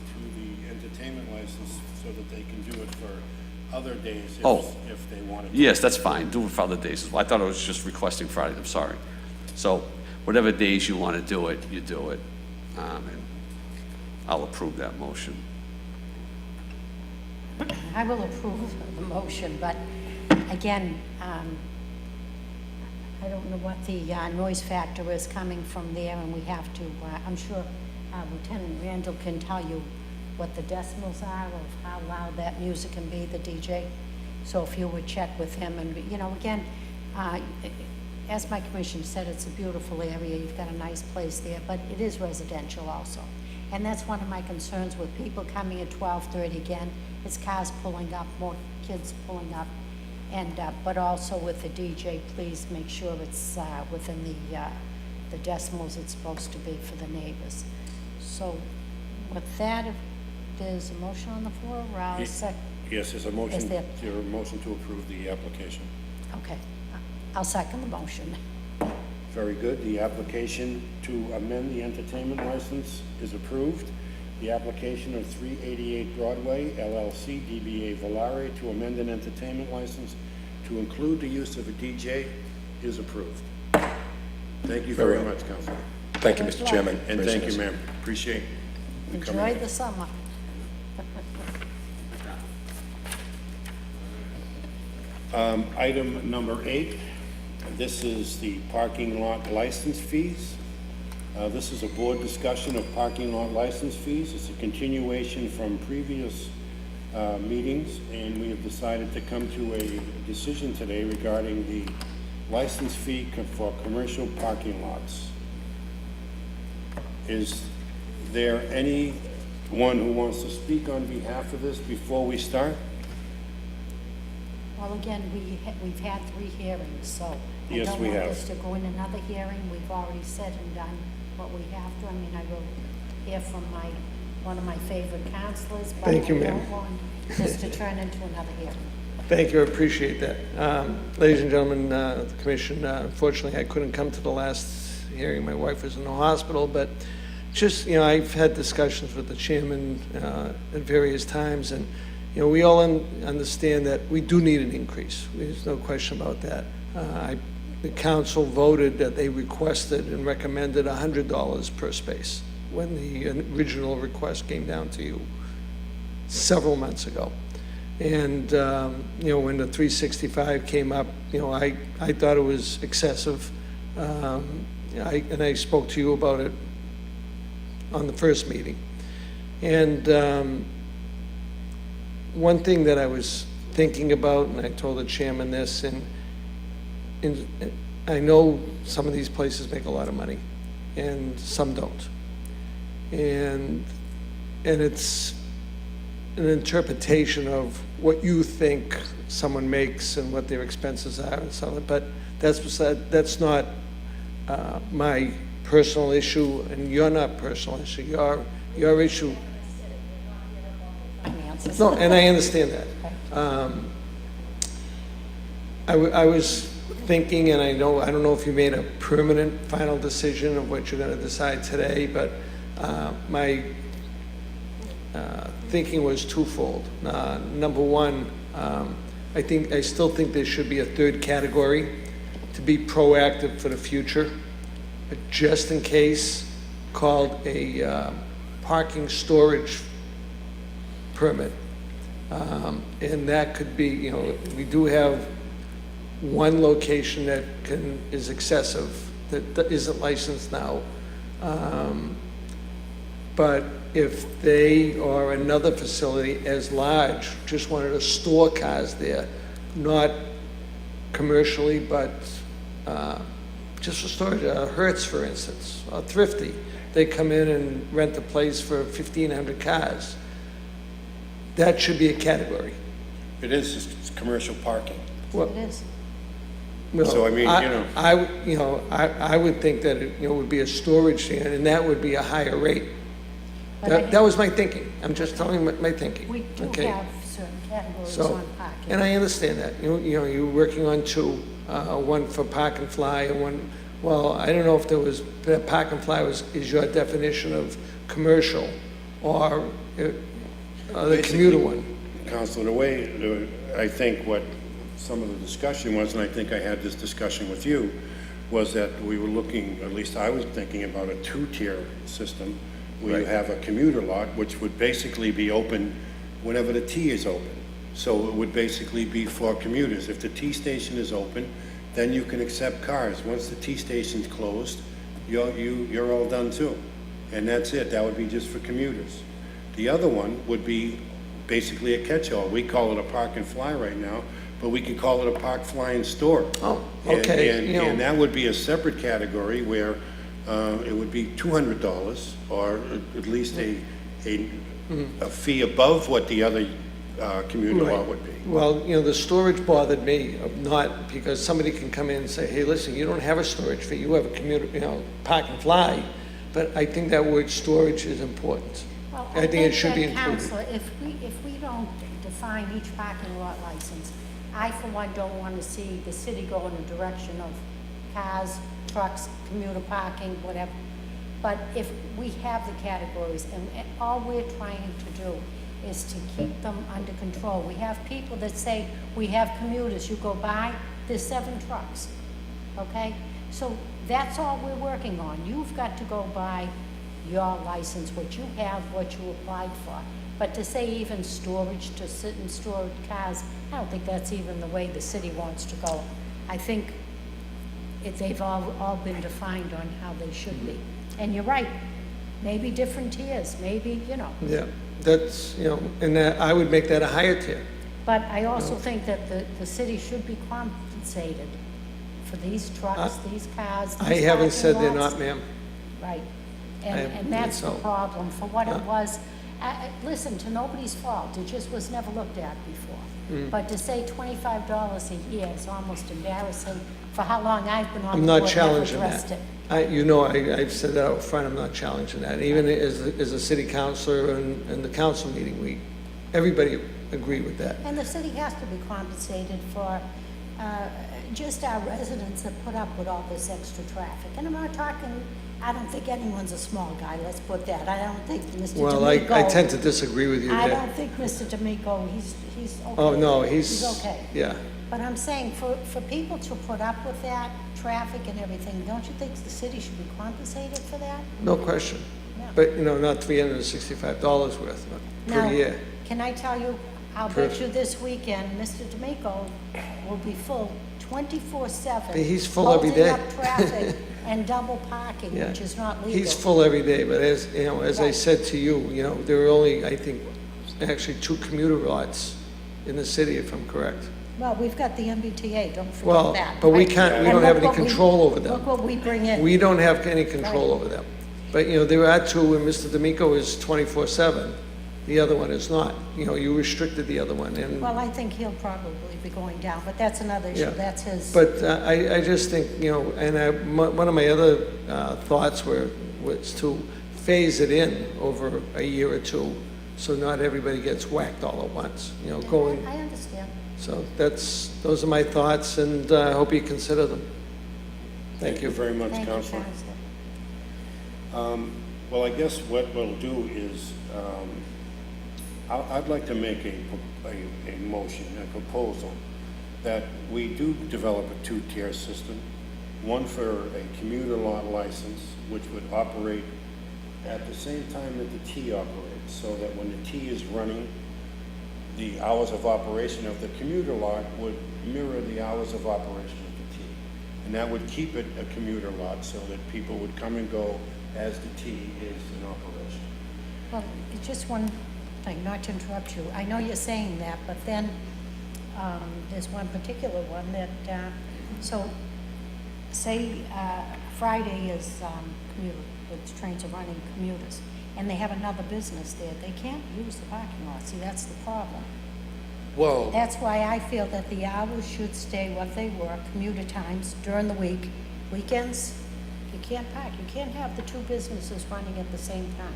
entertainment license so that they can do it for other days if they wanted to? Yes, that's fine. Do it for other days as well. I thought it was just requesting Friday. I'm sorry. So whatever days you want to do it, you do it. And I'll approve that motion. I will approve the motion, but again, I don't know what the noise factor is coming from there, and we have to, I'm sure Lieutenant Randall can tell you what the decibels are of how loud that music can be, the DJ. So if you would check with him, and, you know, again, as my commissioner said, it's a beautiful area, you've got a nice place there, but it is residential also. And that's one of my concerns with people coming at 12:30 again, it's cars pulling up, more kids pulling up, and, but also with the DJ, please make sure it's within the decimals it's supposed to be for the neighbors. So with that, if there's a motion on the floor, I'll second. Yes, there's a motion, Is there? your motion to approve the application. Okay, I'll second the motion. Very good. The application to amend the entertainment license is approved. The application of 388 Broadway, LLC, DBA Volare, to amend an entertainment license to include the use of a DJ is approved. Thank you very much, Councilor. Thank you, Mr. Chairman. And thank you, ma'am. Appreciate you coming. Enjoy the summer. Item number 8, this is the parking lot license fees. This is a board discussion of parking lot license fees. It's a continuation from previous meetings, and we have decided to come to a decision today regarding the license fee for commercial parking lots. Is there anyone who wants to speak on behalf of this before we start? Well, again, we've had 3 hearings, so I Yes, don't we want have. this to go in another hearing. We've already said and done what we have to. I mean, I will hear from one of my favorite counselors, but Thank you, I ma'am. don't want this to turn into another hearing. Thank you, I appreciate that. Ladies and gentlemen, the commission, unfortunately, I couldn't come to the last hearing. My wife was in the hospital, but just, I've had discussions with the chairman at various times, and, we all understand that we do need an increase. There's no question about that. The council voted that they requested and recommended $100 per space when the original request came down to you several months ago. And, when the 365 came up, I thought it was excessive. I spoke to you about it on the first meeting. And one thing that I was thinking about, and I told the chairman this, and I know some of these places make a lot of money, and some don't. And it's an interpretation of what you think someone makes and what their expenses are and so on. But that's not my personal issue, and you're not personal issue. Your issue. No, and I understand that. I was thinking, and I don't know if you made a permanent final decision of what you're going to decide today, but my thinking was twofold. Number one, I still think there should be a third category to be proactive for the future, just in case, called a parking storage permit. And that could be, we do have one location that is excessive, that isn't licensed now. But if they or another facility as large just wanted to store cars there, not commercially, but just for storage, Hertz, for instance, or Thrifty, they come in and rent the place for 1,500 cars. That should be a category. It is, it's commercial parking. Well, It is. well, So, I mean, you know. I would think that it, would be a storage thing, and that would be a higher rate. But That was my thinking. I'm just telling you my thinking. We do okay? have certain categories So, on parking. and I understand that. You're working on two, one for Park and Fly and one, well, I don't know if there was, that Park and Fly is your definition of commercial or the commuter one. Counselor, the way, I think what some of the discussion was, and I think I had this discussion with you, was that we were looking, at least I was thinking about a two-tier system where you Right. have a commuter lot, which would basically be open whenever the T is open. So it would basically be for commuters. If the T station is open, then you can accept cars. Once the T station's closed, you're all done too. And that's it. That would be just for commuters. The other one would be basically a catch-all. We call it a park and fly right now, but we could call it a park, fly, and store. Oh, okay. And that would be a separate category where it would be $200 or at least a fee above what the other commuter Right. lot would be. Well, the storage bothered me, not because somebody can come in and say, hey, listen, you don't have a storage fee, you have a commuter, Park and Fly, but I think that word storage is important. Well, I think it should be that, included. Counselor, if we don't define each parking lot license, I for one don't want to see the city go in the direction of cars, trucks, commuter parking, whatever. But if we have the categories, and all we're trying to do is to keep them under control. We have people that say, we have commuters, you go by, there's 7 trucks, okay? So that's all we're working on. You've got to go by your license, what you have, what you applied for. But to say even storage, to sit and store cars, I don't think that's even the way the city wants to go. I think they've all been defined on how they should be. And you're right, maybe different tiers, maybe, Yeah, that's, and that, I would make that a higher tier. But I also think that the city should be compensated for these trucks, these cars, these I haven't said they're parking lots. not, ma'am. Right. I- And that's the so- problem, for what it was. Listen, to nobody's fault, it just was never looked at before. But to say $25 a year is almost embarrassing for how long I've been on I'm the not board, never challenging addressed that. it. I've said that out front, I'm not challenging that. Even as a city councilor and the council meeting, everybody agreed with that. And the city has to be compensated for just our residents that put up with all this extra traffic. And I'm not talking, I don't think anyone's a small guy, let's put that. I don't think Mr. D'Amico. Well, I tend to disagree with you I there. don't think Mr. D'Amico, he's okay. Oh, no, he's okay. yeah. But I'm saying, for people to put up with that traffic and everything, don't you think the city should be compensated for that? No question. Yeah. But, not $365 worth per Now, year. can I tell you, I'll Per- bet you this weekend, Mr. D'Amico will be full 24/7. He's full every day. Holding up traffic and double parking, Yeah. which is not legal. He's full every day, but as I Right. said to you, there are only, I think, actually 2 commuter lots in the city, if I'm correct. Well, we've got the MBTA, don't Well, forget that. but we right? can't, we And don't have look any what we- control over them. Look what we bring in. We don't have any control Right. over them. But, there are 2, and Mr. D'Amico is 24/7. The other one is not. You restricted the other one, and, Well, I think he'll probably be going down, but that's another issue, Yeah. that's his. but I just think, and one of my other thoughts was to phase it in over a year or 2, so not everybody gets whacked all at once, going. I understand. So those are my thoughts, and I hope you consider them. Thank you very much, Thank you, Counselor. Counselor. Well, I guess what we'll do is, I'd like to make a motion, a proposal, that we do develop a 2-tier system, one for a commuter lot license, which would operate at the same time that the T operates, so that when the T is running, the hours of operation of the commuter lot would mirror the hours of operation of the T. And that would keep it a commuter lot so that people would come and go as the T is in operation. Well, it's just one thing, not to interrupt you. I know you're saying that, but then there's one particular one that, so say Friday is commuter, the trains are running commuters, and they have another business there, they can't use the parking lot. See, that's the problem. Well, That's why I feel that the hours should stay what they were, commuter times during the week. Weekends, you can't park. You can't have the two businesses running at the same time.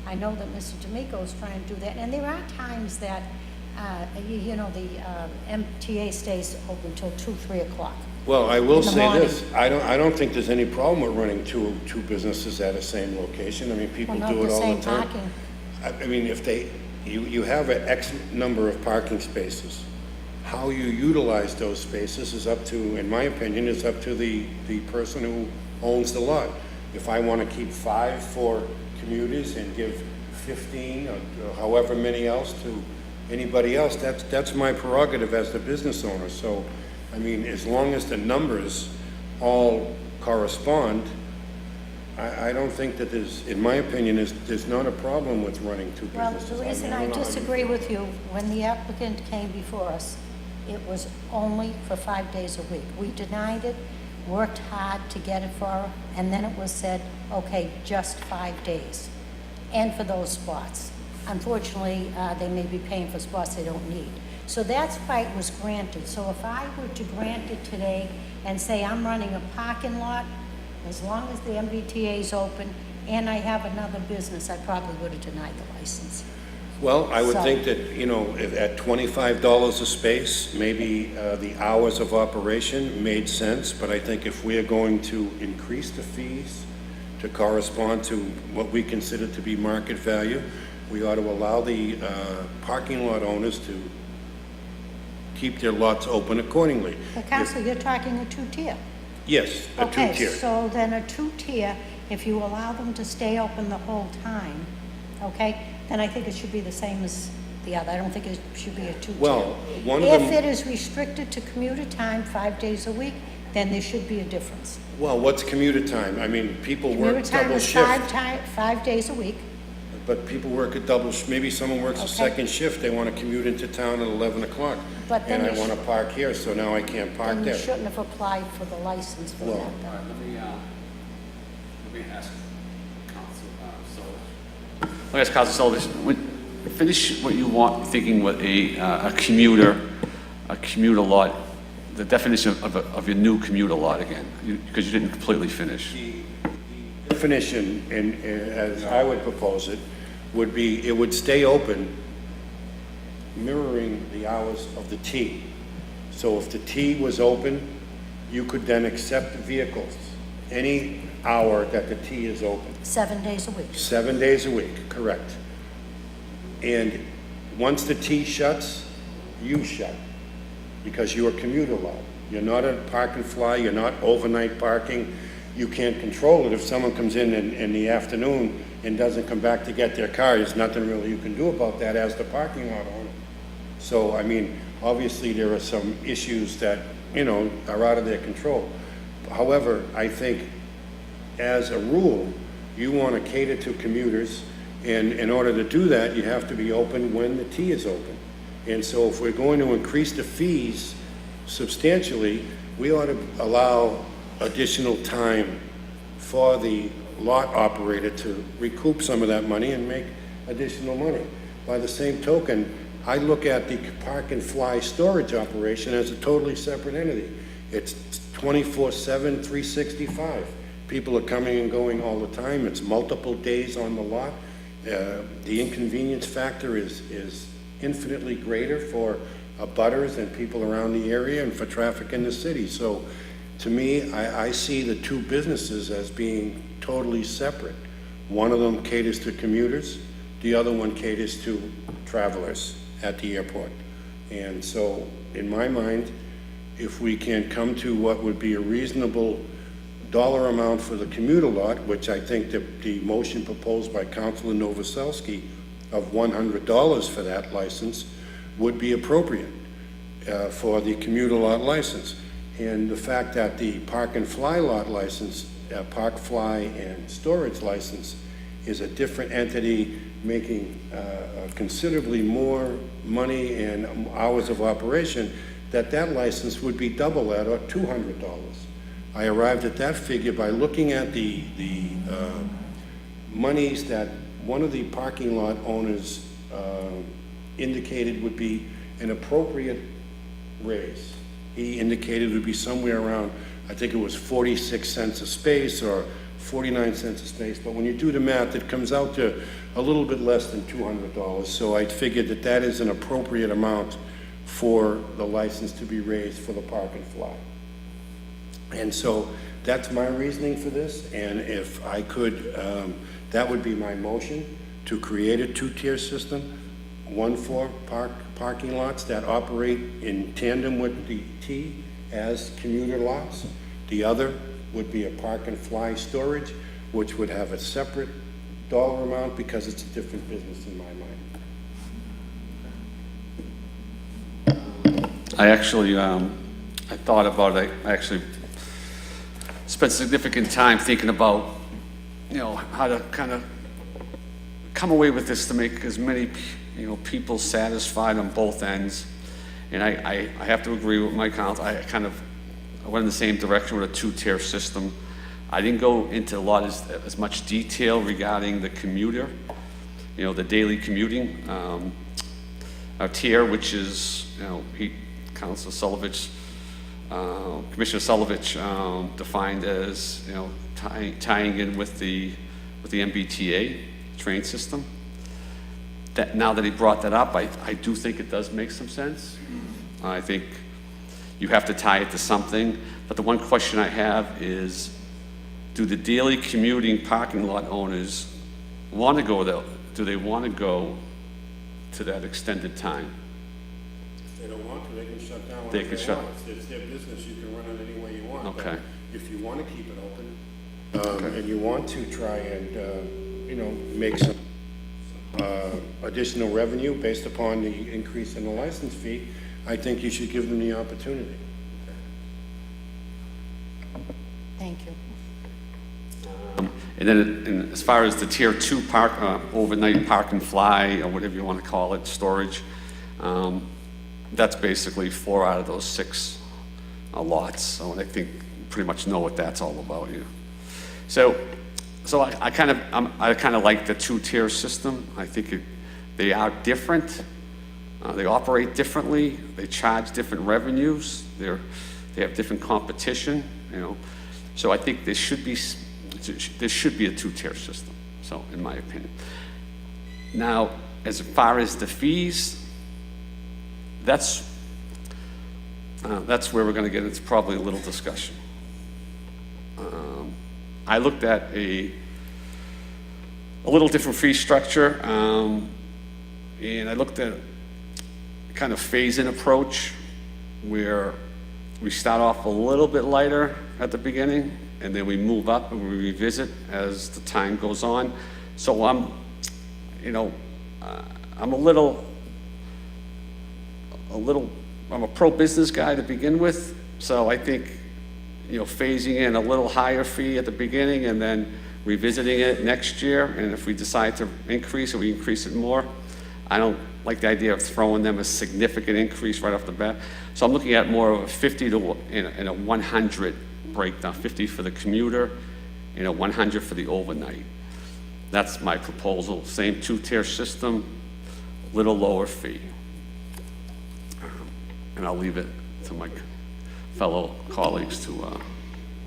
I know that Mr. D'Amico is trying to do that, and there are times that, the MTA stays open till 2, 3 o'clock. well, I will In the say morning. this, I don't think there's any problem with running two businesses at the same location. I mean, people Well, not do it the all same the time. parking. I mean, if you have an X number of parking spaces. How you utilize those spaces is up to, in my opinion, is up to the person who owns the lot. If I want to keep 5 for commuters and give 15 or however many else to anybody else, that's my prerogative as the business owner. So, I mean, as long as the numbers all correspond, I don't think that there's, in my opinion, there's not a problem with running two Well, businesses. the reason I I don't know how you disagree feel. with you, when the applicant came before us, it was only for 5 days a week. We denied it, worked hard to get it for her, and then it was said, okay, just 5 days. And for those spots. Unfortunately, they may be paying for spots they don't need. So that's why it was granted. So if I were to grant it today and say I'm running a parking lot, as long as the MBTA is open and I have another business, I probably would have denied the license. Well, I would So- think that, if at $25 a space, maybe the hours of operation made sense, but I think if we are going to increase the fees to correspond to what we consider to be market value, we ought to allow the parking lot owners to keep their lots open accordingly. But Council, you're talking a two-tier. Yes, a Okay, two-tier. so then a two-tier, if you allow them to stay open the whole time, okay, then I think it should be the same as the other. I don't think it should be a two-tier. Well, one of If them, it is restricted to commuter time 5 days a week, then there should be a difference. well, what's commuter time? I mean, people Commuter work time double is shift, 5 days a week. but people work a double, maybe someone works a Okay. second shift, they want to commute into town at 11 o'clock. But then And I you want to park here, so now I can't park Then you there. shouldn't have applied for the license for that. Well, All right, let me ask Council, Let me ask Council Sullivan, finish what you want, thinking with a commuter lot, the definition of your new commuter lot again, because you didn't completely finish. The definition, and as I would propose it, would be, it would stay open mirroring the hours of the T. So if the T was open, you could then accept vehicles any hour that the T is open. 7 days a week. 7 days a week, correct. And once the T shuts, you shut, because you're a commuter lot. You're not a park and fly, you're not overnight parking. You can't control it. If someone comes in the afternoon and doesn't come back to get their car, there's nothing really you can do about that as the parking lot owner. So, I mean, obviously there are some issues that, are out of their control. However, I think as a rule, you want to cater to commuters, and in order to do that, you have to be open when the T is open. And so if we're going to increase the fees substantially, we ought to allow additional time for the lot operator to recoup some of that money and make additional money. By the same token, I look at the park and fly storage operation as a totally separate entity. It's 24/7, 365. People are coming and going all the time. It's multiple days on the lot. The inconvenience factor is infinitely greater for abutters and people around the area and for traffic in the city. So to me, I see the two businesses as being totally separate. One of them caters to commuters, the other one caters to travelers at the airport. And so, in my mind, if we can come to what would be a reasonable dollar amount for the commuter lot, which I think that the motion proposed by Councilor Novoselsky of $100 for that license would be appropriate for the commuter lot license. And the fact that the park and fly lot license, park, fly, and storage license is a different entity making considerably more money and hours of operation, that license would be double that, or $200. I arrived at that figure by looking at the monies that one of the parking lot owners indicated would be an appropriate raise. He indicated it would be somewhere around, I think it was 46 cents a space or 49 cents a space, but when you do the math, it comes out to a little bit less than $200. So I figured that is an appropriate amount for the license to be raised for the Park and Fly. And so that's my reasoning for this, and if I could, that would be my motion, to create a two-tier system, one for parking lots that operate in tandem with the T as commuter lots. The other would be a Park and Fly storage, which would have a separate dollar amount because it's a different business in my mind. I actually, I thought about it. I actually spent significant time thinking about, how to kind of come away with this to make as many, people satisfied on both ends. And I have to agree with my counsel. I went in the same direction with a two-tier system. I didn't go into a lot as much detail regarding the commuter, the daily commuting. Our tier, which is, Councilor Solovich, Commissioner Solovich defined as, tying in with the MBTA train system. That now that he brought that up, I do think it does make some sense. I think you have to tie it to something. But the one question I have is, do the daily commuting parking lot owners want to go there? Do they want to go to that extended time? If they don't want to, they can shut down They whenever can they shut- want. It's their business, you can run it any way you want. But Okay. if you want to keep it open, and you want to try and, make some additional revenue based upon the increase in the license fee, I think you should give them the opportunity. Thank you. And then as far as the tier 2 overnight park and fly, or whatever you want to call it, storage, that's basically 4 out of those 6 lots. So I think you pretty much know what that's all about. So I kind of like the two-tier system. I think they are different. They operate differently. They charge different revenues. They have different competition. So I think there should be a two-tier system. So, in my opinion. Now, as far as the fees, that's where we're going to get into probably a little discussion. I looked at a little different fee structure, and I looked at kind of phase-in approach where we start off a little bit lighter at the beginning, and then we move up and we revisit as the time goes on. So I'm a pro-business guy to begin with, so I think, phasing in a little higher fee at the beginning and then revisiting it next year, and if we decide to increase it, we increase it more. I don't like the idea of throwing them a significant increase right off the bat. So I'm looking at more of a 50 and a 100 breakdown, 50 for the commuter and a 100 for the overnight. That's my proposal. Same two-tier system, little lower fee. And I'll leave it to my fellow colleagues to...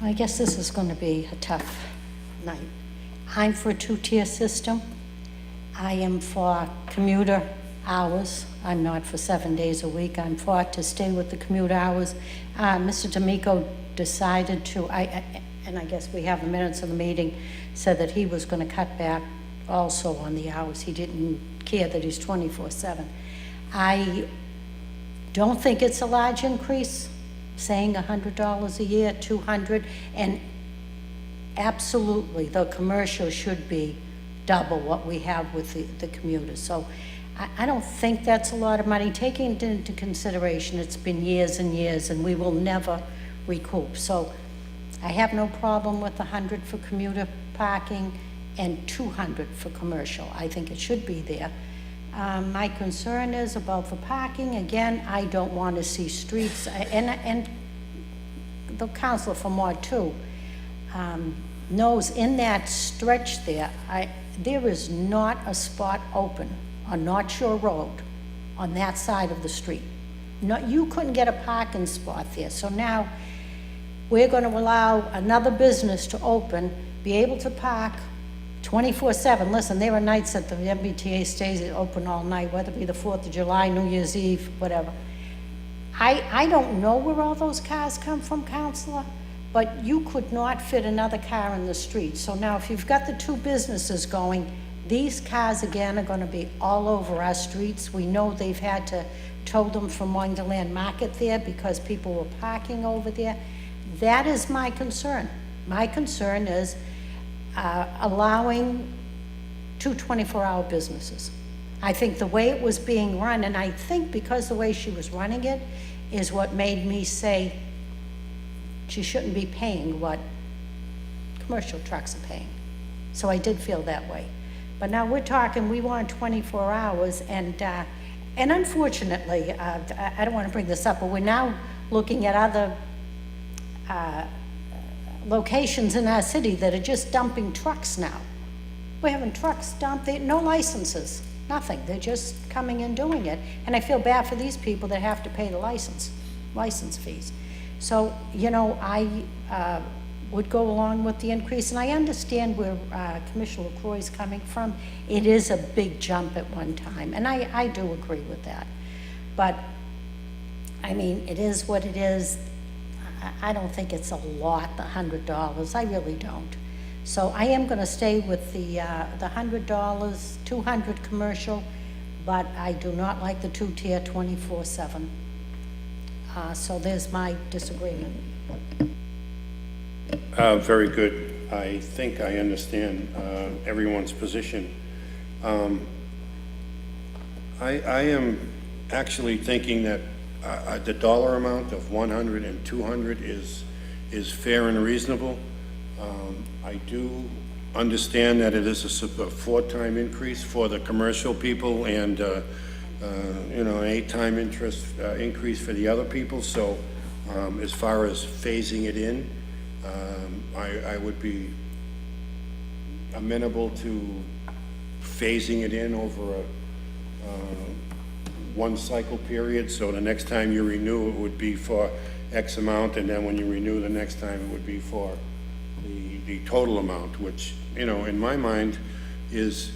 I guess this is going to be a tough night. I'm for a two-tier system. I am for commuter hours. I'm not for 7 days a week. I'm for to stay with the commuter hours. Mr. D'Amico decided to, and I guess we have the minutes of the meeting, said that he was going to cut back also on the hours. He didn't care that he's 24/7. I don't think it's a large increase, saying $100 a year, $200, and absolutely the commercial should be double what we have with the commuters. So I don't think that's a lot of money, taking it into consideration it's been years and years and we will never recoup. So I have no problem with the 100 for commuter parking and 200 for commercial. I think it should be there. My concern is about the parking. Again, I don't want to see streets, and the councilor from Ward 2 knows in that stretch there, there is not a spot open on North Shore Road on that side of the street. You couldn't get a parking spot there. So now we're going to allow another business to open, be able to park 24/7. Listen, there are nights that the MBTA stays open all night, whether it be the 4th of July, New Year's Eve, whatever. I don't know where all those cars come from, Counselor, but you could not fit another car in the street. So now if you've got the two businesses going, these cars again are going to be all over our streets. We know they've had to tow them from Wonderland Market there because people were parking over there. That is my concern. My concern is allowing two 24-hour businesses. I think the way it was being run, and I think because the way she was running it is what made me say she shouldn't be paying what commercial trucks are paying. So I did feel that way. But now we're talking, we want 24 hours, and unfortunately, I don't want to bring this up, but we're now looking at other locations in our city that are just dumping trucks now. We're having trucks dumped, no licenses, nothing. They're just coming and doing it. And I feel bad for these people that have to pay the license fees. So, you know, I would go along with the increase, and I understand where Commissioner LaCroix is coming from. It is a big jump at one time, and I do agree with that. But, I mean, it is what it is. I don't think it's a lot, the $100. I really don't. So I am going to stay with the $100, 200 commercial, but I do not like the two-tier 24/7. So there's my disagreement. Very good. I think I understand everyone's position. I am actually thinking that the dollar amount of 100 and 200 is fair and reasonable. I do understand that it is a 4-time increase for the commercial people and you know, an 8-time increase for the other people. So as far as phasing it in, I would be amenable to phasing it in over a one cycle period. So the next time you renew, it would be for X amount, and then when you renew the next time, it would be for the total amount, which, you know, in my mind is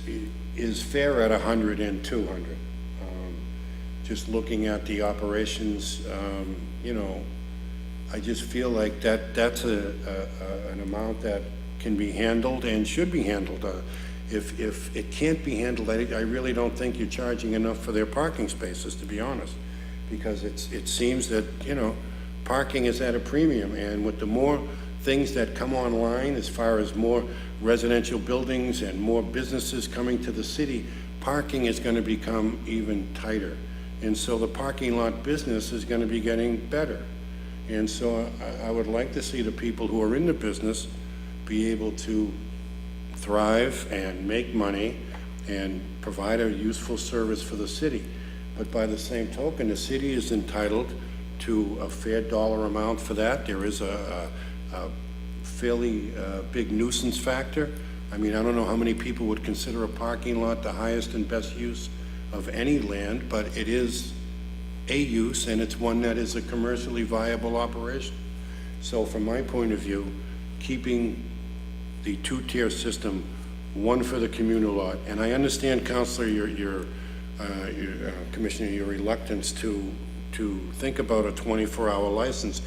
fair at 100 and 200. Just looking at the operations, you know, I just feel like that's an amount that can be handled and should be handled. If it can't be handled, I really don't think you're charging enough for their parking spaces, to be honest, because it seems that, you know, parking is at a premium, and with the more things that come online, as far as more residential buildings and more businesses coming to the city, parking is going to become even tighter. And so the parking lot business is going to be getting better. And so I would like to see the people who are in the business be able to thrive and make money and provide a useful service for the city. But by the same token, the city is entitled to a fair dollar amount for that. There is a fairly big nuisance factor. I mean, I don't know how many people would consider a parking lot the highest and best use of any land, but it is a use, and it's one that is a commercially viable operation. So from my point of view, keeping the two-tier system, one for the communal lot, and I understand, Councilor, your Commissioner, your reluctance to think about a 24-hour license,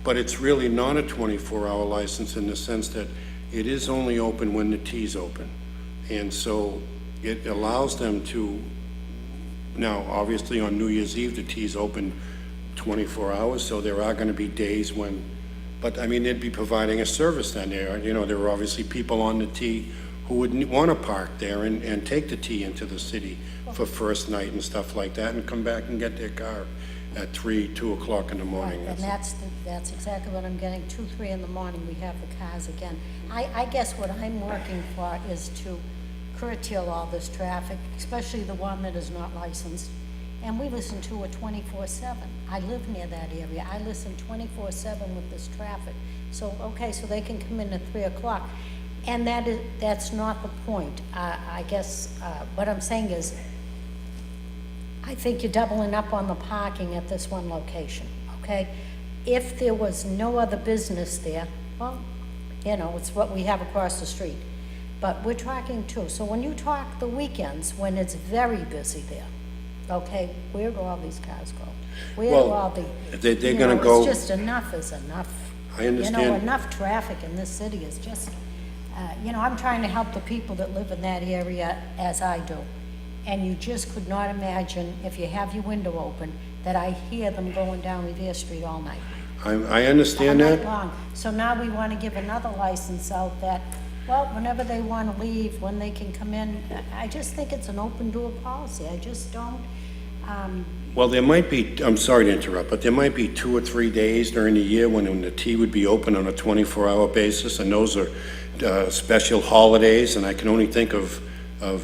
but it's really not a 24-hour license in the sense that it is only open when the T's open. And so it allows them to, now obviously on New Year's Eve, the T's open 24 hours, so there are gonna be days when, but I mean, they'd be providing a service then there. You know, there are obviously people on the T who would wanna park there and take the T into the city for first night and stuff like that and come back and get their car at 3, 2 o'clock in the morning. And that's exactly what I'm getting, 2, 3 in the morning, we have the cars again. I guess what I'm working for is to curtail all this traffic, especially the one that is not licensed. And we listen to it 24/7. I live near that area. I listen 24/7 with this traffic. So, okay, so they can come in at 3 o'clock. And that's not the point. I guess what I'm saying is, I think you're doubling up on the parking at this one location, okay? If there was no other business there, well, you know, it's what we have across the street. But we're talking too. So when you talk the weekends, when it's very busy there, okay, where do all these cars go? Where do Well, all the, they're you gonna know, go- it's just enough is enough. I understand. You know, enough traffic in this city is just, you know, I'm trying to help the people that live in that area as I do. And you just could not imagine, if you have your window open, that I hear them going down Revere Street all night. I understand All that. night long. So now we want to give another license out that, well, whenever they want to leave, when they can come in. I just think it's an open door policy. I just don't, Well, there might be, I'm sorry to interrupt, but there might be 2 or 3 days during the year when the T would be open on a 24-hour basis, and those are special holidays, and I can only think of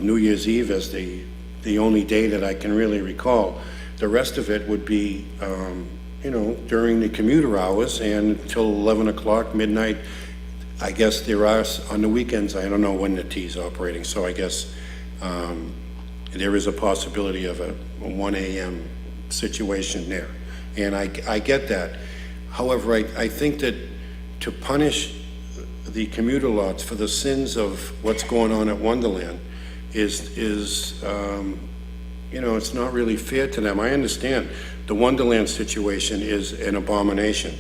New Year's Eve as the only day that I can really recall. The rest of it would be, you know, during the commuter hours and until 11 o'clock, midnight. I guess there are, on the weekends, I don't know when the T's operating, so I guess there is a possibility of a 1 a.m. situation there. And I get that. However, I think that to punish the commuter lots for the sins of what's going on at Wonderland is you know, it's not really fair to them. I understand the Wonderland situation is an abomination,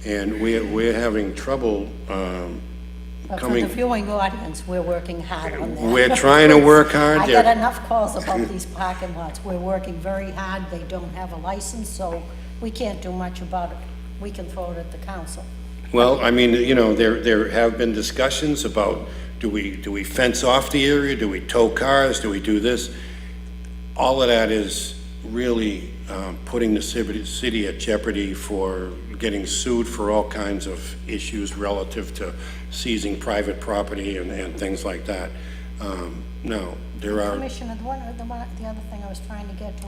and we're having trouble but for coming. the viewing audience, we're working hard on that. We're trying to work hard. I get enough calls about these parking lots. We're working very hard. They don't have a license, so we can't do much about it. We can throw it at the council. Well, I mean, you know, there have been discussions about, do we fence off the area? Do we tow cars? Do we do this? All of that is really putting the city at jeopardy for getting sued for all kinds of issues relative to seizing private property and things like that. No, there are. Commissioner, the other thing I was trying to get to,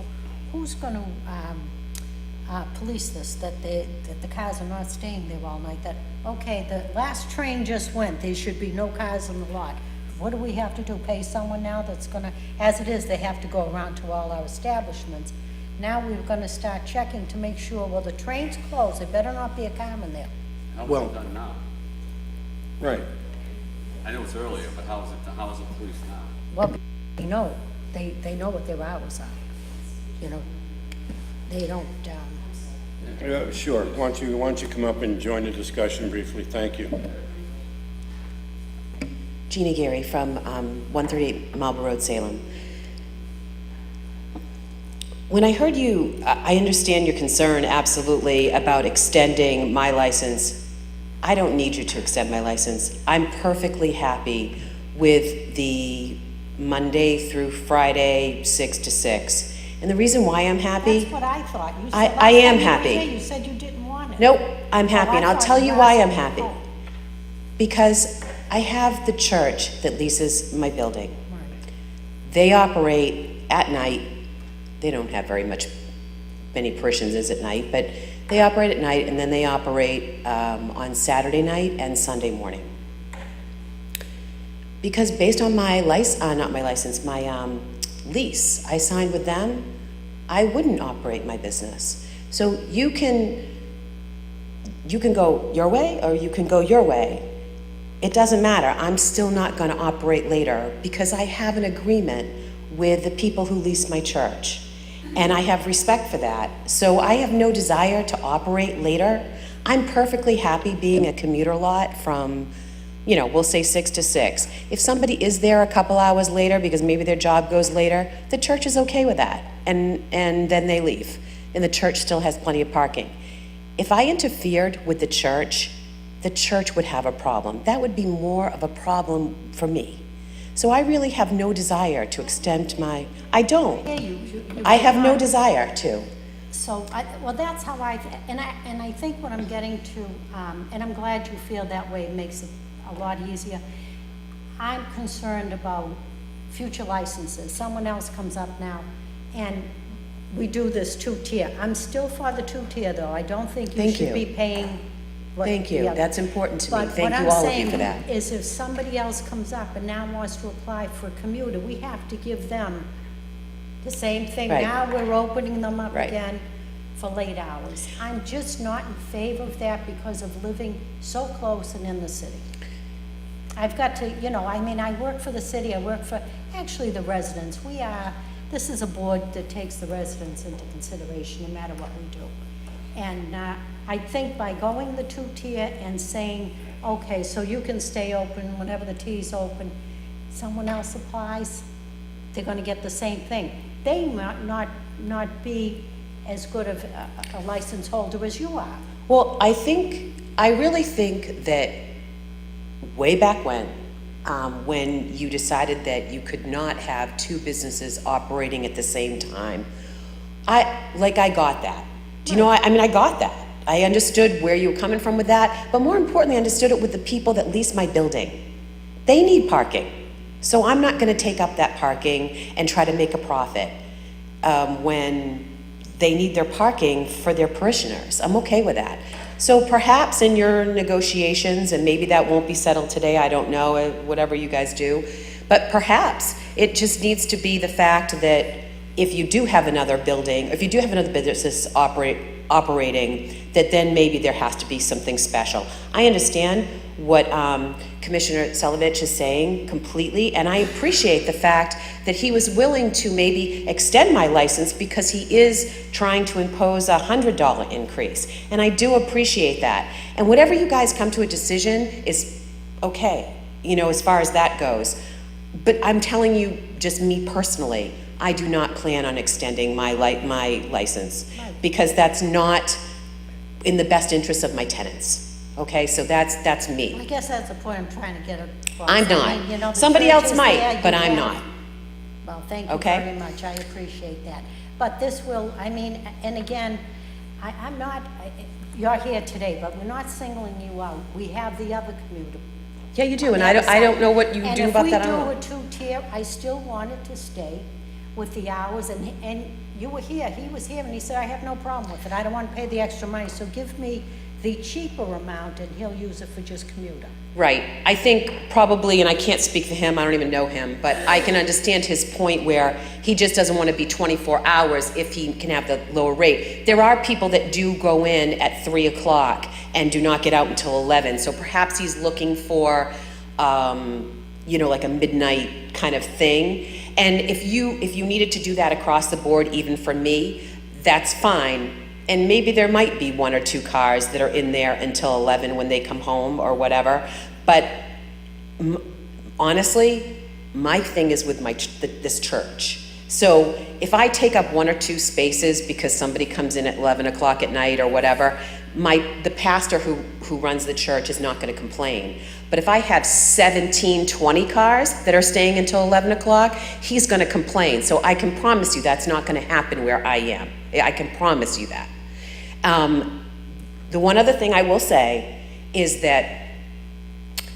who's going to police this, that the cars are not staying there all night? That, okay, the last train just went, there should be no cars in the lot. What do we have to do, pay someone now that's gonna, as it is, they have to go around to all our establishments. Now we're gonna start checking to make sure, well, the train's closed, there better not be a car in there. How Well- is it done now? Right. I know it's earlier, but how is it policed now? Well, they know what their hours are, you know, they don't, Sure. Why don't you come up and join the discussion briefly? Thank you. Jeannie Gary from 138 Marlborough Road, Salem. When I heard you, I understand your concern absolutely about extending my license. I don't need you to extend my license. I'm perfectly happy with the Monday through Friday, 6 to 6. And the reason why I'm happy... That's what I thought. You said I last am time you were happy. here, you said you didn't want it. Nope, I'm happy, Oh, I and I'll thought tell you you why asked I'm me happy. before. Because I have the church that leases my building. They operate at night. They don't have many parishioners at night, but they operate at night, and then they operate on Saturday night and Sunday morning. Because based on my lease I signed with them, I wouldn't operate my business. So you can go your way or you can go your way. It doesn't matter. I'm still not going to operate later because I have an agreement with the people who lease my church. And I have respect for that. So I have no desire to operate later. I'm perfectly happy being a commuter lot from, we'll say 6 to 6. If somebody is there a couple hours later because maybe their job goes later, the church is okay with that. And then they leave. And the church still has plenty of parking. If I interfered with the church would have a problem. That would be more of a problem for me. So I really have no desire to extend I don't. I have no desire to. So, well, that's how and I think what I'm getting to, and I'm glad you feel that way, it makes it a lot easier. I'm concerned about future licenses. Someone else comes up now, and we do this two-tier. I'm still for the two-tier, though. I don't think you Thank should you. be paying what Thank you. the other- That's important to me. But Thank what you, I'm all of you, for saying that. is if somebody else comes up and now wants to apply for a commuter, we have to give them the same thing. Right. Now we're opening them up Right. again for late hours. I'm just not in favor of that because of living so close and in the city. I've got to, I work for the city, I work for, actually, the residents. This is a board that takes the residents into consideration no matter what we do. And I think by going the two-tier and saying, okay, so you can stay open whenever the tea's open, someone else applies, they're gonna get the same thing. They might not be as good of a license holder as you are. Well, I really think that way back when you decided that you could not have two businesses operating at the same time, I got that. Do you know, I got that. I understood where you were coming from with that, but more importantly, I understood it with the people that lease my building. They need parking. So I'm not gonna take up that parking and try to make a profit when they need their parking for their parishioners. I'm okay with that. So perhaps in your negotiations, and maybe that won't be settled today, I don't know, whatever you guys do, but perhaps it just needs to be the fact that if you do have another building, if you do have another business operating, that then maybe there has to be something special. I understand what Commissioner Celovich is saying completely, and I appreciate the fact that he was willing to maybe extend my license because he is trying to impose a $100 increase, and I do appreciate that. And whatever you guys come to a decision is okay, as far as that goes. But I'm telling you, just me personally, I do not plan on extending my license because that's not in the best interest of my tenants. Okay, so that's me. I guess that's the point I'm trying to get across. I'm not. Somebody else might, but I'm not. Well, thank you Okay? very much, I appreciate that. But this will, and again, I'm not, you're here today, but we're not singling you out. We have the other commuter. Yeah, you do, and I don't know what you do about that. I don't And know. if we do a two-tier, I still wanted to stay with the hours, and you were here, he was here, and he said, I have no problem with it. I don't want to pay the extra money, so give me the cheaper amount, and he'll use it for just commuter. Right. I think probably, and I can't speak for him, I don't even know him, but I can understand his point where he just doesn't want to be 24 hours if he can have the lower rate. There are people that do go in at 3 o'clock and do not get out until 11, so perhaps he's looking for, like a midnight kind of thing. And if you needed to do that across the board, even for me, that's fine. And maybe there might be 1 or 2 cars that are in there until 11 when they come home or whatever. But honestly, my thing is with this church. So if I take up 1 or 2 spaces because somebody comes in at 11 o'clock at night or whatever, the pastor who runs the church is not going to complain. But if I have 17, 20 cars that are staying until 11 o'clock, he's going to complain. So I can promise you that's not going to happen where I am. I can promise you that. The one other thing I will say is that,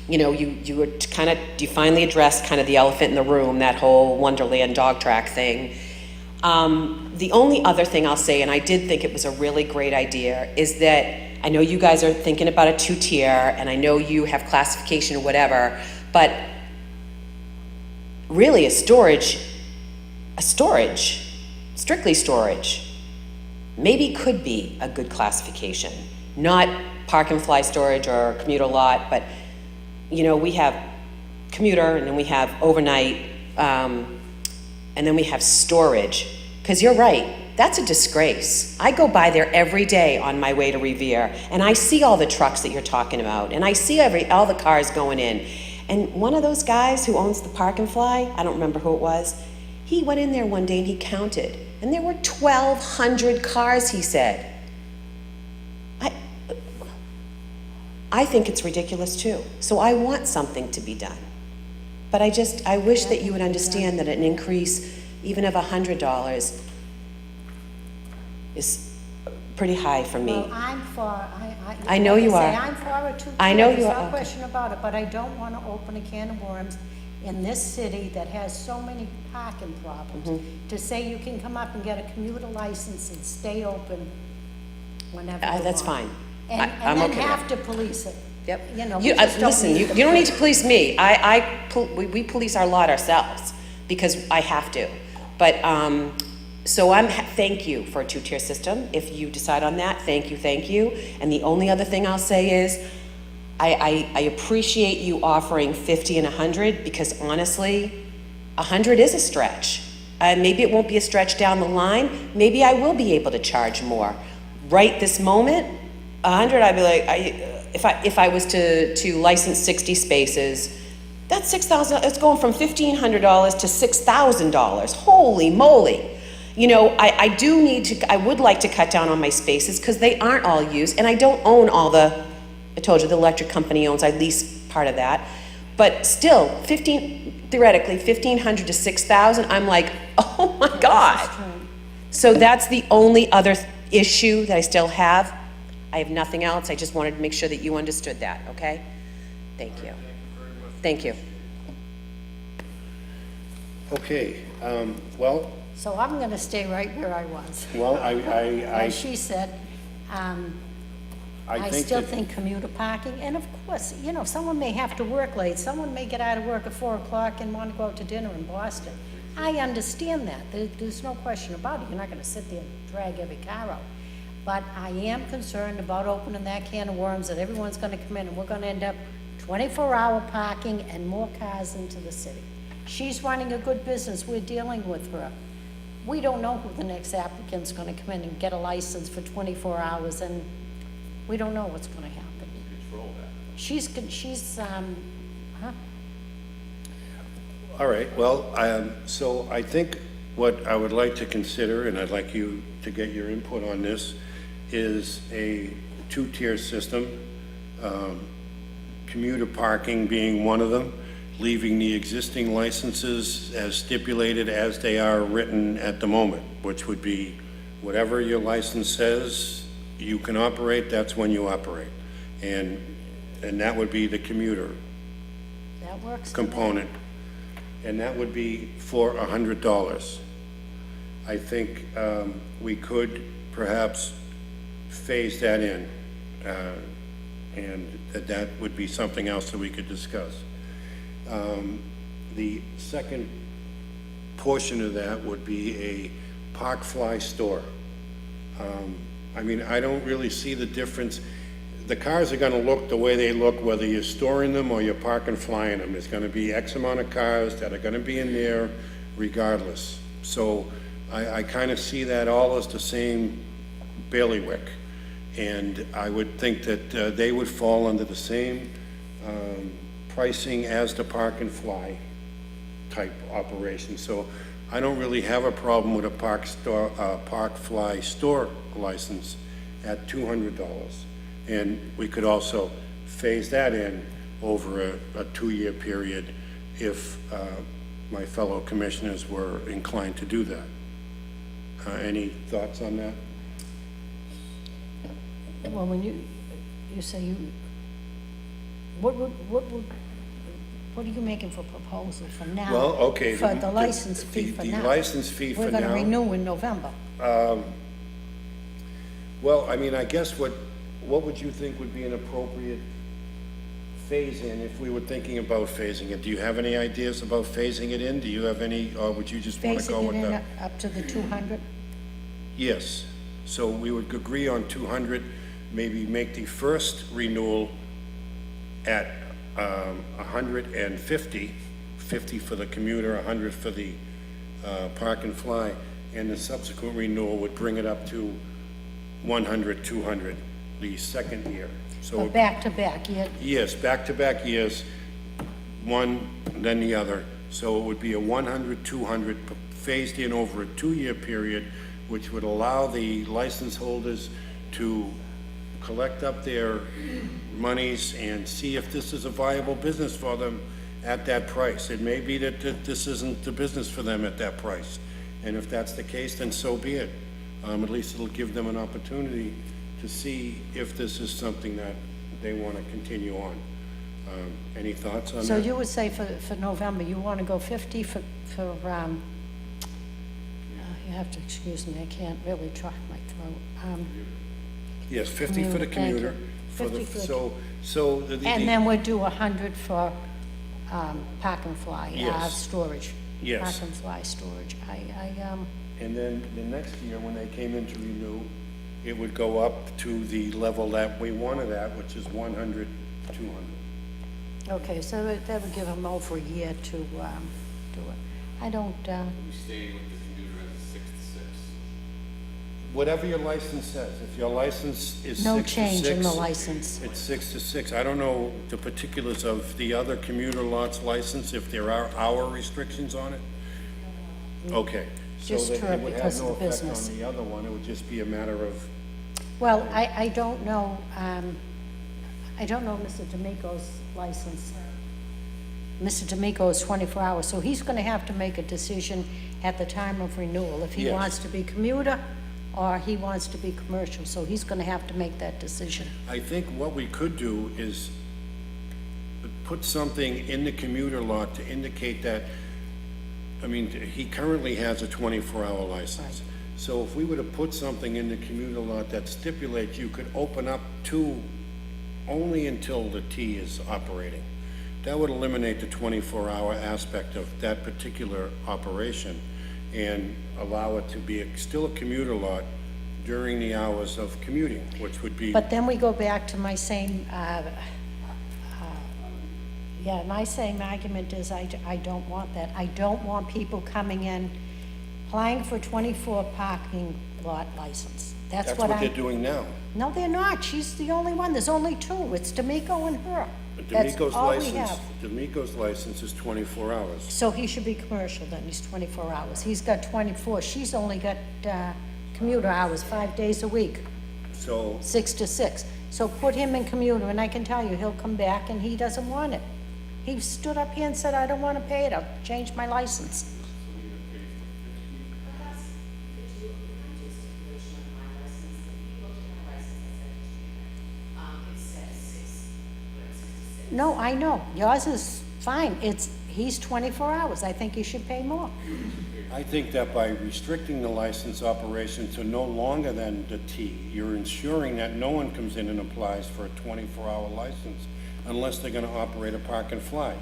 you finally addressed kind of the elephant in the room, that whole Wonderland dog track thing. The only other thing I'll say, and I did think it was a really great idea, is that I know you guys are thinking about a 2-tier, and I know you have classification or whatever, but really strictly storage, maybe could be a good classification. Not park and fly storage or commuter lot, but we have commuter, and then we have overnight, and then we have storage. Because you're right, that's a disgrace. I go by there every day on my way to Revere, and I see all the trucks that you're talking about, and I see all the cars going in. And one of those guys who owns the Park and Fly, I don't remember who it was, he went in there one day and he counted, and there were 1,200 cars, he said. I think it's ridiculous too. So I want something to be done. But I wish that you would understand that an increase, even of $100, is pretty high for me. Well, I'm for, I know like you say, are. I'm for a two-tier. I know you There's are. no question about it, but I don't want to open a can of worms in this city that has so many parking problems. Mm-hmm. To say you can come up and get a commuter license and stay open whenever you want. That's fine. And I'm then okay with have to police it. Yep. You know, You, we just don't listen, need you the don't need to police me. We police our lot ourselves because I have to. But, so thank you for a two-tier system. If you decide on that, thank you. And the only other thing I'll say is, I appreciate you offering 50 and 100 because honestly, 100 is a stretch. Maybe it won't be a stretch down the line. Maybe I will be able to charge more. Right this moment, 100, I'd be like, if I was to license 60 spaces, that's $6,000. It's going from $1,500 to $6,000. Holy moly! You know, I would like to cut down on my spaces because they aren't all used, and I don't own all the. I told you the electric company owns. I lease part of that, but still, theoretically, 1,500 to 6,000. I'm like, oh my God. So that's the only other issue that I still have. I have nothing else. I just wanted to make sure that you understood that, okay? Thank you. Thank you. Okay, well, So I'm going to stay right where I was. well, As she said, I think still that- think commuter parking, and of course, you know, someone may have to work late, someone may get out of work at 4 o'clock and want to go out to dinner in Boston. I understand that, there's no question about it, you're not gonna sit there and drag every car out. But I am concerned about opening that can of worms that everyone's gonna come in and we're gonna end up 24-hour parking and more cars into the city. She's running a good business, we're dealing with her. We don't know who the next applicant's gonna come in and get a license for 24 hours, and we don't know what's gonna happen. Control that. She's, all right, well, so I think what I would like to consider, and I'd like you to get your input on this, is a two-tier system, commuter parking being one of them, leaving the existing licenses as stipulated as they are written at the moment, which would be whatever your license says you can operate, that's when you operate. And that would be the commuter that works. component. And that would be for $100. I think we could perhaps phase that in, and that would be something else that we could discuss. The second portion of that would be a park fly store. I mean, I don't really see the difference. The cars are gonna look the way they look, whether you're storing them or you're parking flying them. There's gonna be X amount of cars that are gonna be in there regardless. So I kind of see that all as the same bailiwick. And I would think that they would fall under the same pricing as the park and fly type operation. So I don't really have a problem with a park fly store license at $200. And we could also phase that in over a 2-year period if my fellow commissioners were inclined to do that. Any thoughts on that? Well, when you say you, what are you making for proposal for now? Well, okay. For the license fee for now? The license fee for now. We're gonna renew in November. Well, I mean, I guess what would you think would be an appropriate phase-in if we were thinking about phasing it? Do you have any ideas about phasing it in? Do you have any, or would you just want to go with Phasing it in the? up to the 200? Yes. So we would agree on 200, maybe make the first renewal at 150, 50 for the commuter, 100 for the park and fly, and the subsequent renewal would bring it up to 100, 200, the second year. So But back to back, yeah. yes, back-to-back years, one, then the other. So it would be a 100, 200 phased in over a 2-year period, which would allow the license holders to collect up their monies and see if this is a viable business for them at that price. It may be that this isn't the business for them at that price. And if that's the case, then so be it. At least it'll give them an opportunity to see if this is something that they want to continue on. Any thoughts on that? So you would say for November, you want to go 50 for, you have to excuse me, I can't really track my throat. Yes, 50 for the commuter. For the, 50 for the- and then we'd do 100 for park and fly, Yes. storage. Yes. Park and fly storage. And then the next year, when they came in to renew, it would go up to the level that we wanted at, which is 100, 200. Okay, so that would give them over a year to do it. I don't, We stayed with the commuter as a 6 to 6. Whatever your license says, if your license is 6 to 6. no change in the license. It's 6 to 6. I don't know the particulars of the other commuter lots license, if there are hour restrictions on it. Okay. Just So that her it would have because no of the effect business. on the other one. It would just be a matter of, Well, I don't know, I don't know Mr. D'Amico's license. Mr. D'Amico is 24 hours, so he's gonna have to make a decision at the time of renewal, if he Yes. wants to be commuter or he wants to be commercial, so he's gonna have to make that decision. I think what we could do is put something in the commuter lot to indicate that, I mean, he currently has a 24-hour license. So if we were to put something in the commuter lot that stipulates you could open up to only until the T is operating, that would eliminate the 24-hour aspect of that particular operation and allow it to be still a commuter lot during the hours of commuting, which would be, But then we go back to my same, my same argument is I don't want that. I don't want people coming in, applying for 24 parking lot license. That's what they're doing now. No, they're not. She's the only one. There's only two. It's D'Amico and her. That's D'Amico's all we license, have. D'Amico's license is 24 hours. So he should be commercial then. He's 24 hours. He's got 24. She's only got commuter hours, 5 days a week, So 6 to 6. So put him in commuter, and I can tell you, he'll come back and he doesn't want it. He stood up here and said, I don't want to pay it. I'll change my license. No, I know. Yours is fine. He's 24 hours. I think he should pay more. I think that by restricting the license operation to no longer than the T, you're ensuring that no one comes in and applies for a 24-hour license unless they're gonna operate a park and fly.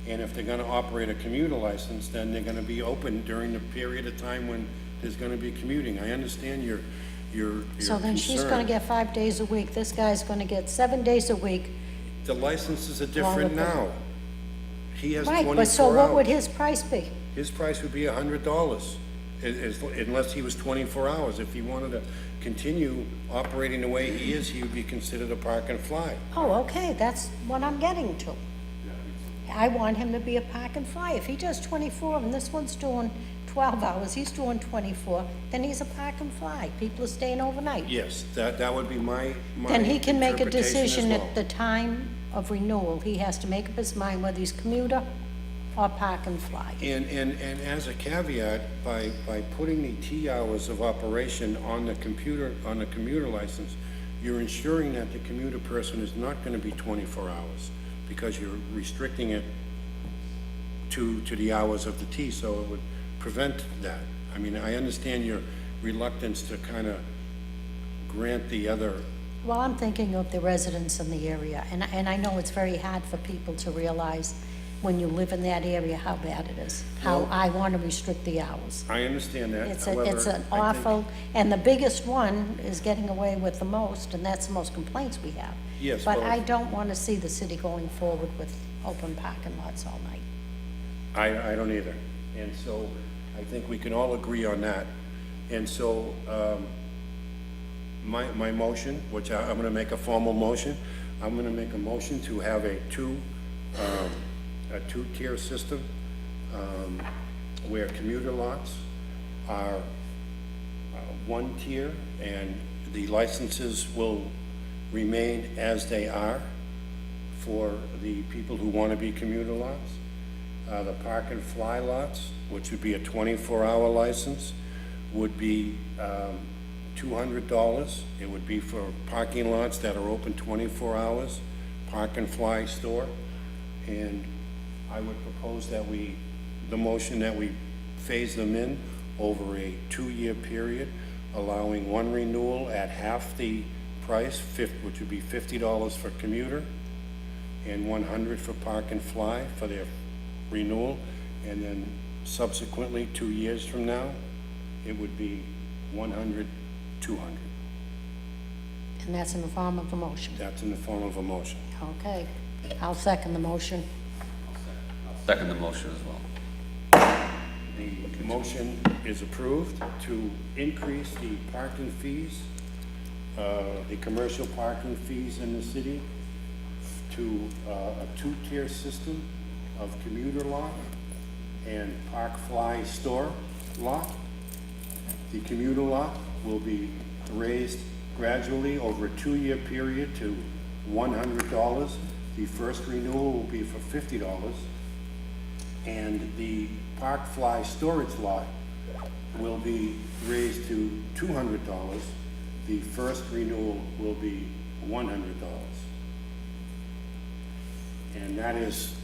And if they're gonna operate a commuter license, then they're gonna be open during the period of time when there's gonna be commuting. I understand your So then she's concern. gonna get 5 days a week. This guy's gonna get 7 days a week. The licenses are different Longer now. He has Right, 24 but so what would hours. his price be? His price would be $100, unless he was 24 hours. If he wanted to continue operating the way he is, he would be considered a park and fly. Oh, okay, that's what I'm getting to. I want him to be a park and fly. If he does 24 and this one's doing 12 hours, he's doing 24, then he's a park and fly. People are staying overnight. Yes, that would be my Then he can make a interpretation as decision well. at the time of renewal. He has to make up his mind whether he's commuter or park and fly. And as a caveat, by putting the T hours of operation on the commuter license, you're ensuring that the commuter person is not gonna be 24 hours, because you're restricting it to the hours of the T, so it would prevent that. I mean, I understand your reluctance to kind of grant the other. Well, I'm thinking of the residents in the area, and I know it's very hard for people to realize when you live in that area how bad it is, how Well- I want to restrict the hours. I understand that. It's However, an I think- awful, and the biggest one is getting away with the most, and that's the most complaints we have. Yes, But well- I don't want to see the city going forward with open parking lots all night. I don't either. And so I think we can all agree on that. And so, my motion, which I'm going to make a formal motion, I'm going to make a motion to have a two-tier system where commuter lots are one tier and the licenses will remain as they are for the people who want to be commuter lots. The park and fly lots, which would be a 24-hour license, would be $200. It would be for parking lots that are open 24 hours, Park and Fly store. And I would propose that the motion that we phase them in over a 2-year period, allowing one renewal at half the price, which would be $50 for commuter, and $100 for Park and Fly for their renewal, and then subsequently, 2 years from now, it would be $100, $200. And that's in the form of a motion. That's in the form of a motion. Okay, I'll second the motion. Second the motion as well. The motion is approved to increase the parking fees, the commercial parking fees in the city to a 2-tier system of commuter lot and Park Fly store lot. The commuter lot will be raised gradually over a 2-year period to $100. The first renewal will be for $50. And the Park Fly storage lot will be raised to $200. The first renewal will be $100. And that is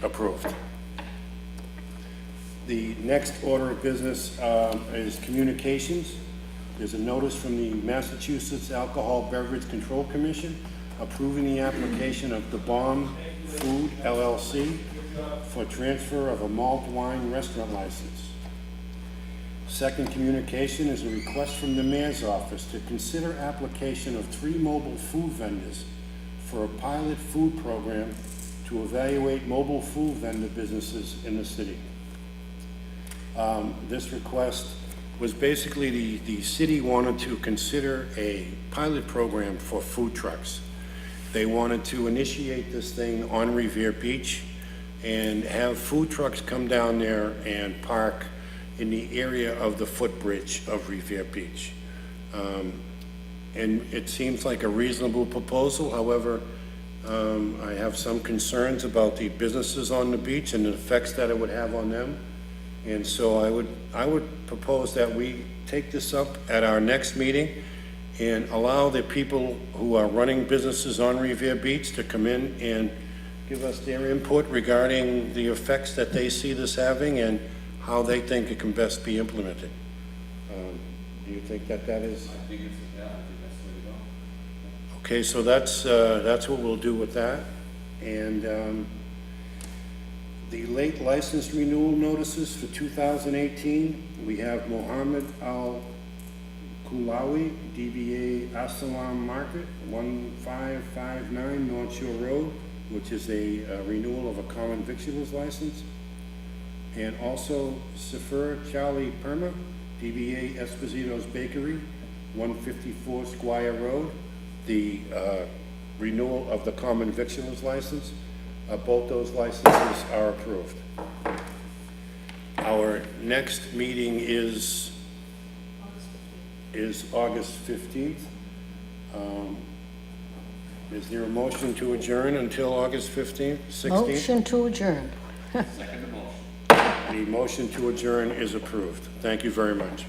approved. The next order of business is communications. There's a notice from the Massachusetts Alcohol Beverage Control Commission approving the application of the Bomb Food LLC for transfer of a malt wine restaurant license. Second communication is a request from the mayor's office to consider application of 3 mobile food vendors for a pilot food program to evaluate mobile food vendor businesses in the city. This request was basically the city wanted to consider a pilot program for food trucks. They wanted to initiate this thing on Revere Beach and have food trucks come down there and park in the area of the footbridge of Revere Beach. And it seems like a reasonable proposal. However, I have some concerns about the businesses on the beach and the effects that it would have on them. And so I would propose that we take this up at our next meeting and allow the people who are running businesses on Revere Beach to come in and give us their input regarding the effects that they see this having and how they think it can best be implemented. Do you think that is? I think that's the way to go. Okay, so that's what we'll do with that. And the late license renewal notices for 2018, we have Mohammed Al-Kulawi, DBA Asalam Market, 1559 North Shore Road, which is a renewal of a common victuals license. And also Safir Charlie Perma, DBA Esposito's Bakery, 154 Squire Road, the renewal of the common victuals license. Both those licenses are approved. Our next meeting is August 15th. Is there a motion to adjourn until August 15th, 16th? Motion to adjourn. Second the motion. The motion to adjourn is approved. Thank you very much.